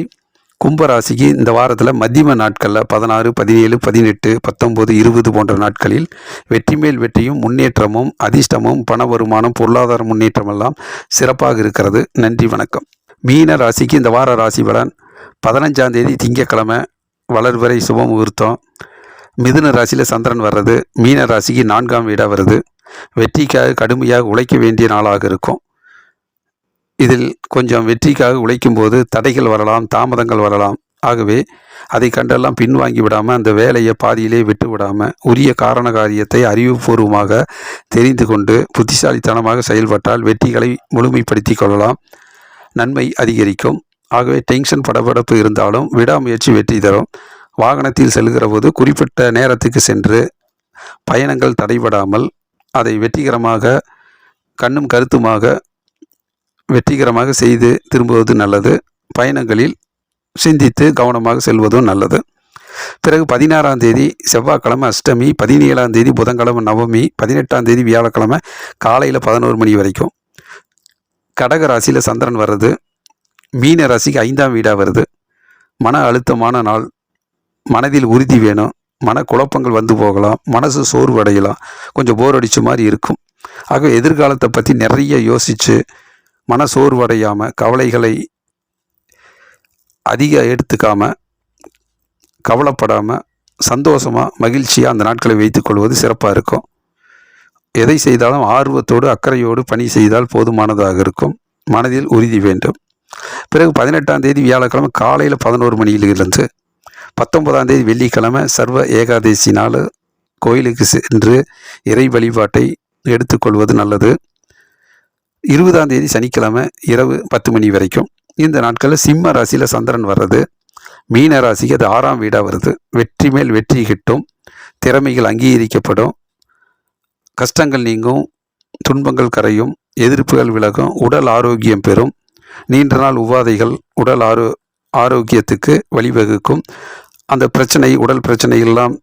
கும்பராசிக்கு இந்த வாரத்தில் மத்தியம நாட்களில் 16, 17, 18, 19, 20 போன்ற நாட்களில் வெற்றி மேல் வெற்றியும் முன்னேற்றமும் அதிர்ஷ்டமும் பண வருமானம் பொருளாதார முன்னேற்றமெல்லாம் சிறப்பாக இருக்கிறது. நன்றி, வணக்கம். மீன ராசிக்கு இந்த வார ராசி பலன். 15ஆம் தேதி திங்கட்கிழமை வளர்பிறை சுப முகூர்த்தம். மிதுன ராசியில் சந்திரன் வர்றது மீன ராசிக்கு 4ஆம் வீடாக வருது. வெற்றிக்காக கடுமையாக உழைக்க வேண்டிய நாளாக இருக்கும். இதில் கொஞ்சம் வெற்றிக்காக உழைக்கும் போது தடைகள் வரலாம், தாமதங்கள் வரலாம். ஆகவே அதை கண்டெல்லாம் பின்வாங்கி விடாமல், அந்த வேலையை பாதியிலே விட்டு விடாமல், உரிய காரண காரியத்தை அறிவுபூர்வமாக தெரிந்து கொண்டு புத்திசாலித்தனமாக செயல்பட்டால் வெற்றிகளை முழுமைப்படுத்தி கொள்ளலாம். நன்மை அதிகரிக்கும். ஆகவே டென்ஷன், படபடப்பு இருந்தாலும் விடாமுயற்சி வெற்றி தரும். வாகனத்தில் செல்கிற போது குறிப்பிட்ட நேரத்துக்கு சென்று பயணங்கள் தடைபடாமல் அதை வெற்றிகரமாக கண்ணும் கருத்துமாக வெற்றிகரமாக செய்து திரும்புவது நல்லது. பயணங்களில் சிந்தித்து கவனமாக செல்வதும் நல்லது. பிறகு 16ஆம் தேதி செவ்வாய்க்கிழமை அஷ்டமி, 17ஆம் தேதி புதன்கிழமை நவமி, 18ஆம் தேதி வியாழக்கிழமை காலையில் 11 மணி வரைக்கும் கடக ராசியில் சந்திரன் வர்றது மீன ராசிக்கு 5ஆம் வீடாக வருது. மன அழுத்தமான நாள். மனதில் உறுதி வேணும். மனக்குழப்பங்கள் வந்து போகலாம், மனசு சோர்வு அடையலாம், கொஞ்சம் போர் அடித்த மாதிரி இருக்கும். ஆக எதிர்காலத்தை பற்றி நிறைய யோசித்து மன சோர்வடையாமல், கவலைகளை அதிக எடுத்துக்காமல், கவலைப்படாமல் சந்தோஷமாக மகிழ்ச்சியாக அந்த நாட்களை வைத்துக்கொள்வது சிறப்பாக இருக்கும். எதை செய்தாலும் ஆர்வத்தோடு அக்கறையோடு பணி செய்தால் போதுமானதாக இருக்கும். மனதில் உறுதி வேண்டும். பிறகு 18ஆம் தேதி வியாழக்கிழமை காலையில் 11 மணியிலிருந்து 19ஆம் தேதி வெள்ளிக்கிழமை சர்வ ஏகாதசி நாள் கோயிலுக்கு சென்று இறை வழிபாட்டை எடுத்துக்கொள்வது நல்லது. 20ஆம் தேதி சனிக்கிழமை இரவு 10 மணி வரைக்கும் இந்த நாட்களில் சிம்ம ராசியில் சந்திரன் வர்றது மீன ராசிக்கு அது 6ஆம் வீடாக வருது. வெற்றி மேல் வெற்றி கிட்டும். திறமைகள் அங்கீகரிக்கப்படும். கஷ்டங்கள் நீங்கும், துன்பங்கள் கரையும், எதிர்ப்புகள் விலகும், உடல் ஆரோக்கியம் பெறும். நீண்ட நாள் உபாதைகள் உடல் ஆரோக்கியத்துக்கு வழிவகுக்கும். அந்த பிரச்சனை, உடல் பிரச்சனைகள்லாம்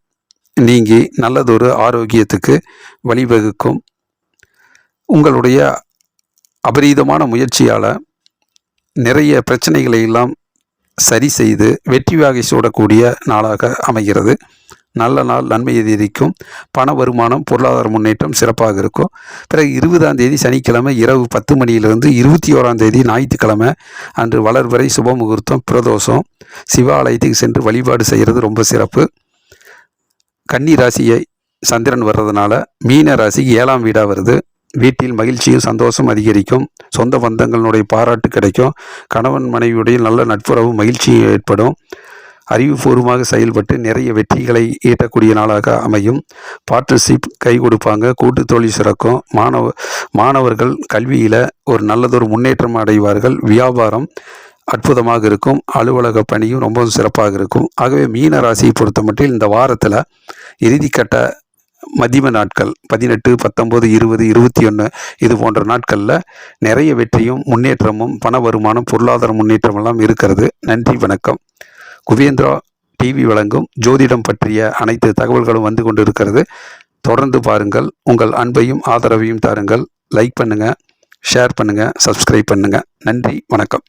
நீங்கி நல்லதொரு ஆரோக்கியத்துக்கு வழிவகுக்கும். உங்களுடைய அபரீதமான முயற்சியால் நிறைய பிரச்சனைகளை எல்லாம் சரி செய்து வெற்றி வாகை சூடக்கூடிய நாளாக அமைகிறது. நல்ல நாள், நன்மை எதிரிக்கும். பண வருமானம், பொருளாதார முன்னேற்றம் சிறப்பாக இருக்கும். பிறகு 20ஆம் தேதி சனிக்கிழமை இரவு 10 மணியிலிருந்து 21ஆம் தேதி ஞாயிற்றுக்கிழமை அன்று வளர்பிறை சுப முகூர்த்தம், பிரதோஷம். சிவாலயத்துக்கு சென்று வழிபாடு செய்கிறது ரொம்ப சிறப்பு. கன்னி ராசியை சந்திரன் வர்றதுனால மீன ராசிக்கு 7ஆம் வீடாக வருது. வீட்டில் மகிழ்ச்சியும் சந்தோஷம் அதிகரிக்கும். சொந்த பந்தங்களுடைய பாராட்டு கிடைக்கும். கணவன் மனைவியுடைய நல்ல நட்புறவு மகிழ்ச்சியும் ஏற்படும். அறிவுபூர்வமாக செயல்பட்டு நிறைய வெற்றிகளை ஈட்டக்கூடிய நாளாக அமையும். பார்ட்னர்ஷிப் கை கொடுப்பாங்க. கூட்டு தொழில் சிறக்கும். மாணவர்கள் கல்வியில் ஒரு நல்லதொரு முன்னேற்றம் அடைவார்கள். வியாபாரம் அற்புதமாக இருக்கும். அலுவலக பணியும் ரொம்ப சிறப்பாக இருக்கும். ஆகவே மீன ராசியை பொறுத்த மட்டும் இந்த வாரத்தில் இறுதிக்கட்ட மதிய நாட்கள் 18, 19, 20, 21 இது போன்ற நாட்களில் நிறைய வெற்றியும் முன்னேற்றமும் பண வருமானம் பொருளாதார முன்னேற்றம் எல்லாம் இருக்கிறது. நன்றி, வணக்கம். குபேந்திரா டிவி வழங்கும் ஜோதிடம் பற்றிய அனைத்து தகவல்களும் வந்து கொண்டு இருக்கிறது. தொடர்ந்து பாருங்கள். உங்கள் அன்பையும் ஆதரவையும் தாருங்கள். லைக் பண்ணுங்கள், ஷேர் பண்ணுங்கள், சப்ஸ்கிரைப் பண்ணுங்கள். நன்றி, வணக்கம்.